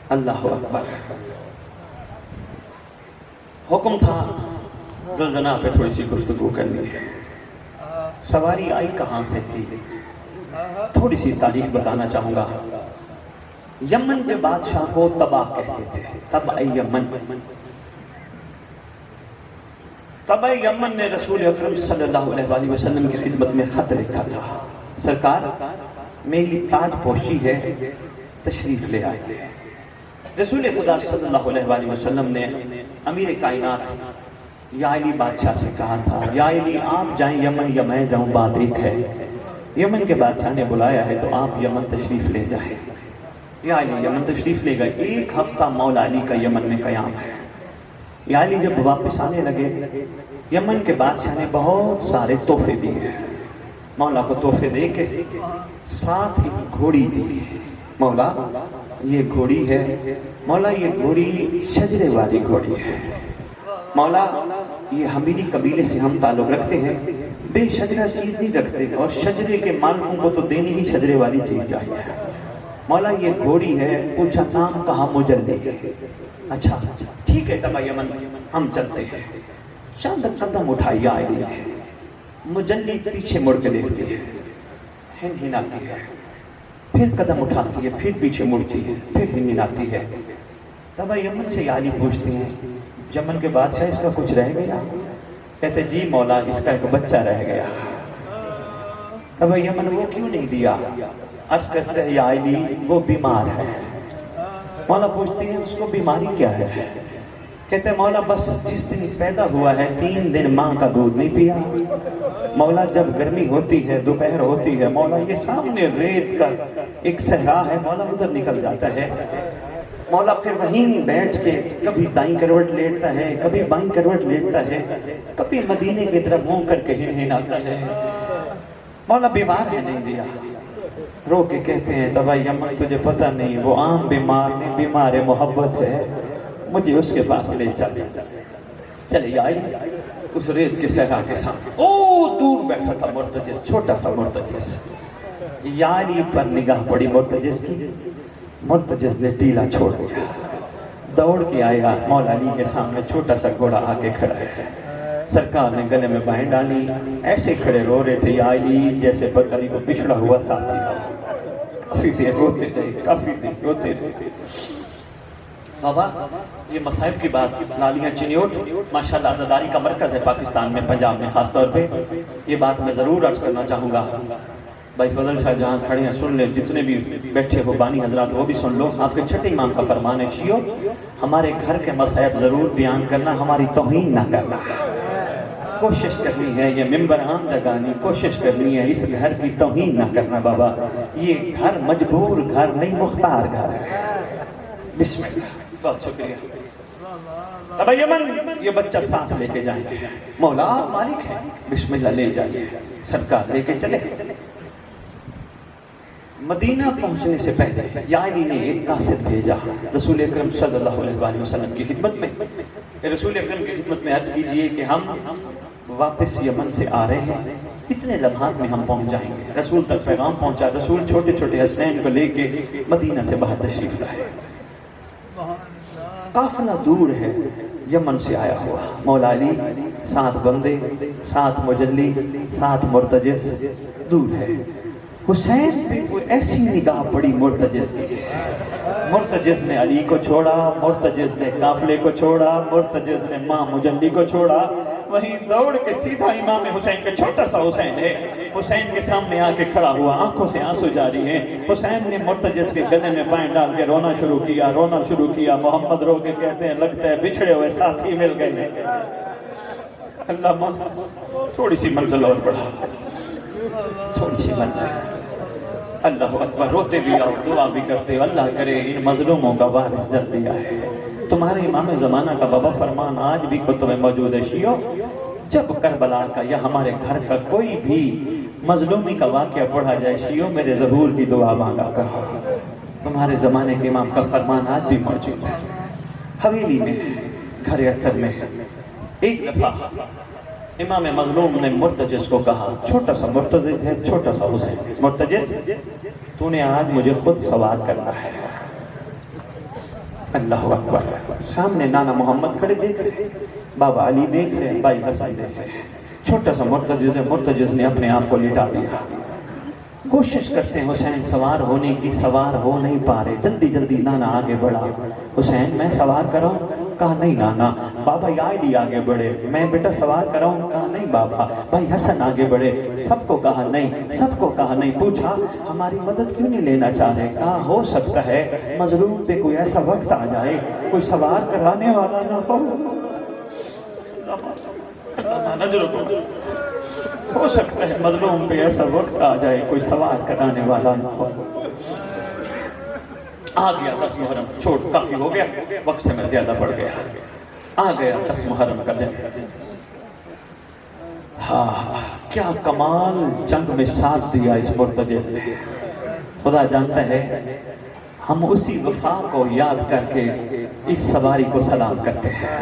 اللہ اکبر۔ حکم تھا زلزلہ پہ تھوڑی سی گفتگو کرنی ہے۔ سواری آئی کہاں سے تھی؟ تھوڑی سی تاریخ بتانا چاہوں گا۔ یمن کے بادشاہ کو تبع کہتے تھے، تبع یمن۔ تبع یمن نے رسول اکرم صلی اللہ علیہ وآلہ وسلم کی خدمت میں خط لکھا تھا، سرکار میری تاج پوشی ہے، تشریف لے آئے۔ رسول خدا صلی اللہ علیہ وآلہ وسلم نے امیر کائنات یا علی بادشاہ سے کہا تھا، یا علی آپ جائیں یمن یا میں جاؤں، بات ایک ہے۔ یمن کے بادشاہ نے بلایا ہے تو آپ یمن تشریف لے جائیں۔ یا علی یمن تشریف لے گئے۔ ایک ہفتہ مولا علی کا یمن میں قیام ہے۔ یا علی جب واپس آنے لگے، یمن کے بادشاہ نے بہت سارے تحفے دیے، مولا کو تحفے دے کے ساتھ ہی گھوڑی دی۔ مولا یہ گھوڑی ہے، مولا یہ گھوڑی شجرے والی گھوڑی ہے، مولا یہ حمیری قبیلے سے ہم تعلق رکھتے ہیں، بے شجرہ چیز نہیں رکھتے، اور شجرے کے مالکوں کو تو دینی ہی شجرے والی چیز چاہیے۔ مولا یہ گھوڑی ہے، پوچھا نام کہا؟ مجلی۔ اچھا ٹھیک ہے تبع یمن ہم چلتے ہیں۔ چند قدم اٹھائی آئی ہے، مجلی پیچھے مڑ کے دیکھتی ہے، ہنہناتی ہے، پھر قدم اٹھاتی ہے، پھر پیچھے مڑتی ہے، پھر ہنہناتی ہے۔ تبع یمن سے علی پوچھتے ہیں یمن کے بادشاہ اس کا کچھ رہ گیا؟ کہتے جی مولا اس کا ایک بچہ رہ گیا۔ تبع یمن وہ کیوں نہیں دیا؟ عرض کرتے ہیں یا علی وہ بیمار ہے۔ مولا پوچھتے ہیں اس کو بیماری کیا ہے؟ کہتے ہیں مولا بس جس دن پیدا ہوا ہے 3 دن ماں کا دودھ نہیں پیا۔ مولا جب گرمی ہوتی ہے، دوپہر ہوتی ہے، مولا یہ سامنے ریت کا ایک صحرا ہے، مولا ادھر نکل جاتا ہے۔ مولا پھر وہیں بیٹھ کے کبھی دائیں کروٹ لیٹتا ہے، کبھی بائیں کروٹ لیٹتا ہے، کبھی مدینے کی طرف منہ کر کے ہنہناتا ہے۔ مولا بیمار ہے نہیں دیا۔ رو کے کہتے ہیں تبع یمن تجھے پتہ نہیں، وہ عام بیمار نہیں، بیمار محبت ہے، مجھے اس کے پاس لے چلے جائے۔ اس ریت کے صحرا کے سامنے او دور بیٹھا تھا مرتجس، چھوٹا سا مرتجس۔ یا علی پر نگاہ پڑی مرتجس کی، مرتجس نے ٹیلا چھوڑ دیا، دوڑ کے آیا مولا علی کے سامنے، چھوٹا سا گھوڑا آگے کھڑا ہے۔ سرکار نے گلے میں بائیں ڈالی، ایسے کھڑے رو رہے تھے یا علی جیسے بکری کو پچھڑا ہوا ساتھی ہو۔ کافی دیر روتے رہے، کافی دیر روتے رہے۔ بابا یہ مصائب کی بات نالیاں چنیوٹ ماشاءاللہ عزاداری کا مرکز ہے پاکستان میں، پنجاب میں خاص طور پہ، یہ بات میں ضرور عرض کرنا چاہوں گا۔ بھائی فضل شاہ جہاں کھڑے ہیں سن لیں، جتنے بھی بیٹھے ہو بانی حضرات وہ بھی سن لو، آپ کے چھٹے امام کا فرمان ہے، شیعو ہمارے گھر کے مصائب ضرور بیان کرنا، ہماری توہین نہ کرنا، کوشش کرنی ہے، یہ ممبر عام جگہ نہیں، کوشش کرنی ہے اس گھر کی توہین نہ کرنا بابا، یہ گھر مجبور گھر نہیں مختار گھر ہے۔ بسم اللہ، بہت شکریہ۔ اب یمن یہ بچہ ساتھ لے کے جائیں گے، مولا مالک ہے، بسم اللہ لے جائیے، سرکار لے کے چلے۔ مدینہ پہنچنے سے پہلے یا علی نے ایک قاصد بھیجا رسول اکرم صلی اللہ علیہ وسلم کی خدمت میں، رسول اکرم کی خدمت میں عرض کیجئے کہ ہم واپس یمن سے آ رہے ہیں، اتنے لمحات میں ہم پہنچ جائیں گے۔ رسول تک پیغام پہنچا، رسول چھوٹے چھوٹے حسنین کو لے کے مدینہ سے باہر تشریف لائے۔ قافلہ دور ہے، یمن سے آیا ہوا، مولا علی 7 بندے، 7 مجلی، 7 مرتجز، دور ہے۔ حسین پہ کوئی ایسی نگاہ پڑی مرتجز کی، مرتجز نے علی کو چھوڑا، مرتجز نے قافلے کو چھوڑا، مرتجز نے ماں مجلی کو چھوڑا، وہیں دوڑ کے سیدھا امام حسین کا چھوٹا سا حسین ہے، حسین کے سامنے آ کے کھڑا ہوا، آنکھوں سے آنسو جاری ہیں۔ حسین نے مرتجز کے گلے میں پائیں ڈال کے رونا شروع کیا، محمد رو کے کہتے ہیں لگتا ہے بچھڑے ہوئے ساتھی مل گئے۔ اللہ تھوڑی سی منزل اور بڑھا، تھوڑی سی منزل، اللہ اکبر، روتے بھی آؤ، دعا بھی کرتے ہو، اللہ کرے ان مظلوموں کا وارث جلدی آئے۔ تمہارے امام زمانہ کا بابا فرمان آج بھی کتب میں موجود ہے، شیعو جب کربلا کا یا ہمارے گھر کا کوئی بھی مظلومی کا واقعہ پڑھا جائے، شیعو میرے ظہور کی دعا مانگا کرو۔ تمہارے زمانے کے امام کا فرمان آج بھی موجود ہے۔ حویلی میں، گھر اثر میں ایک دفعہ امام مظلوم نے مرتجز کو کہا، چھوٹا سا مرتجز ہے، چھوٹا سا حسین، مرتجز تو نے آج مجھے خود سوال کرنا ہے۔ اللہ اکبر، سامنے نانا محمد کھڑے دیکھ رہے، بابا علی دیکھ رہے، بھائی حسن دیکھ رہے، چھوٹا سا مرتجز ہے، مرتجز نے اپنے آپ کو لٹا دیا۔ کوشش کرتے ہیں حسین سوار ہونے کی، سوار ہو نہیں پا رہے، جلدی جلدی نانا آگے بڑھا، حسین میں سوار کروں؟ کہا نہیں نانا۔ بابا یا علی آگے بڑھے، میں بیٹا سوار کراؤں؟ کہا نہیں بابا۔ بھائی حسن آگے بڑھے، سب کو کہا نہیں، سب کو کہا نہیں۔ پوچھا ہماری مدد کیوں نہیں لینا چاہ رہے؟ کہا ہو سکتا ہے مظلوم پہ کوئی ایسا وقت آ جائے کوئی سوار کرانے والا نہ ہو، ہو سکتا ہے مظلوم پہ ایسا وقت آ جائے کوئی سوار کرانے والا نہ ہو۔ آ گیا 10 محرم، چھوٹ کافی ہو گیا، وقت سے میں زیادہ بڑھ گیا، آ گیا 10 محرم کا دن۔ ہاں کیا کمال جنگ میں ساتھ دیا اس مرتجز نے، خدا جانتا ہے ہم اسی وفا کو یاد کر کے اس سواری کو سلام کرتے ہیں۔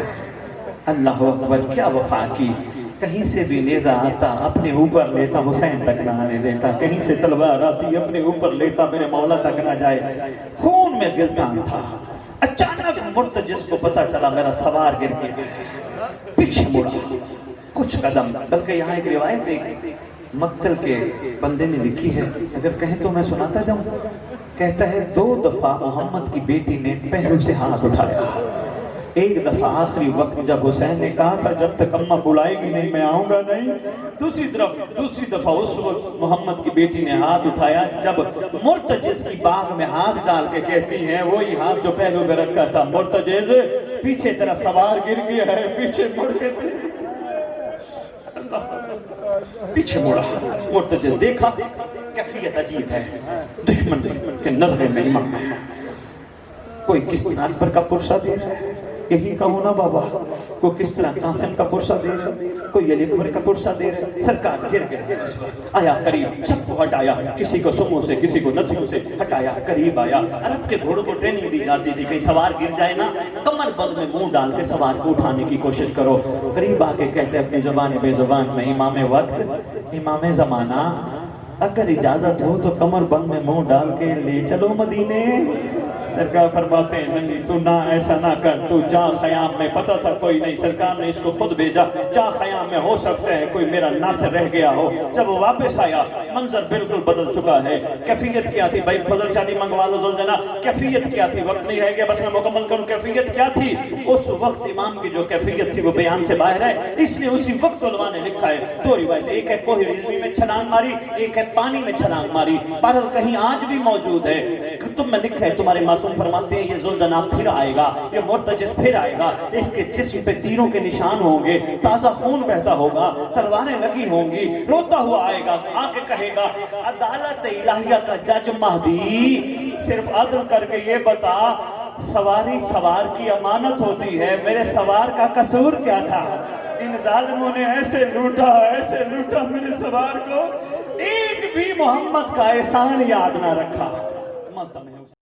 اللہ اکبر، کیا وفا کی، کہیں سے بھی نیزہ آتا اپنے اوپر لیتا، حسین تک نہ آنے دیتا، کہیں سے تلوار آتی اپنے اوپر لیتا، میرے مولا تک نہ جائے، خون میں گلتان تھا۔ اچانک مرتجز کو پتا چلا میرا سوار گر گیا، پیچھے مڑا کچھ قدم، بلکہ یہاں ایک روایت ایک مقتل کے بندے نے لکھی ہے، اگر کہیں تو میں سناتا جاؤں۔ کہتا ہے 2 دفعہ محمد کی بیٹی نے پہلو سے ہاتھ اٹھایا، ایک دفعہ آخری وقت جب حسین نے کہا تھا جب تک اماں بلائے گی نہیں میں آؤں گا نہیں، دوسری دفعہ اس وقت محمد کی بیٹی نے ہاتھ اٹھایا جب مرتجز کی باغ میں ہاتھ ڈال کے کہتی ہیں وہی ہاتھ جو پہلو میں رکھا تھا، مرتجز پیچھے تیرا سوار گر گیا ہے، پیچھے مڑ کے پیچھے مڑا۔ مرتجز دیکھا کیفیت عجیب ہے، دشمن کے نظر میں امام ہے، کوئی کس طرح اکبر کا پرسہ دے رہا ہے، یہی کہوں نا بابا، کوئی کس طرح قاسم کا پرسہ دے رہا ہے، کوئی علی اکبر کا پرسہ دے رہا ہے۔ سرکار گر گئے، آیا قریب، سب کو ہٹایا، کسی کو سموں سے کسی کو نتھیوں سے ہٹایا، قریب آیا۔ عرب کے گھوڑوں کو ٹریننگ دی جاتی تھی، کہیں سوار گر جائے نا کمر بند میں منہ ڈال کے سوار کو اٹھانے کی کوشش کرو۔ قریب آ کے کہتے اپنی زبان بے زبان میں، امام وقت، امام زمانہ، اگر اجازت ہو تو کمر بند میں منہ ڈال کے لے چلو مدینے۔ سرکار فرماتے ہیں نہیں تو نہ ایسا نہ کر، تو جا خیام میں پتہ تھا کوئی نہیں، سرکار نے اس کو خود بھیجا، کیا خیام میں ہو سکتا ہے کوئی میرا ناصر رہ گیا ہو۔ جب وہ واپس آیا منظر بالکل بدل چکا ہے۔ کیفیت کیا تھی بھائی؟ فضل شادی منگوا لو ذوالجناح، کیفیت کیا تھی؟ وقت نہیں رہ گیا بس میں مکمل کروں۔ کیفیت کیا تھی؟ اس وقت امام کی جو کیفیت تھی وہ بیان سے باہر ہے، اس لیے اسی وقت علماء نے لکھا ہے دو روایت، ایک ہے کوہ رضوی میں چھلانگ ماری، ایک ہے پانی میں چھلانگ ماری، پر کہیں آج بھی موجود ہے۔ کتب میں لکھا ہے تمہارے معصوم فرماتے ہیں یہ ذوالجناح پھر آئے گا، یہ مرتجز پھر آئے گا، اس کے جسم پہ تیروں کے نشان ہوں گے، تازہ خون بہتا ہوگا، تلواریں لگی ہوں گی، روتا ہوا آئے گا، آ کے کہے گا عدالت الہیہ کا جج مہدی صرف عدل کر کے یہ بتا سواری سوار کی امانت ہوتی ہے، میرے سوار کا قصور کیا تھا؟ ان ظالموں نے ایسے لوٹا میرے سوار کو، ایک بھی محمد کا احسان یاد نہ رکھا۔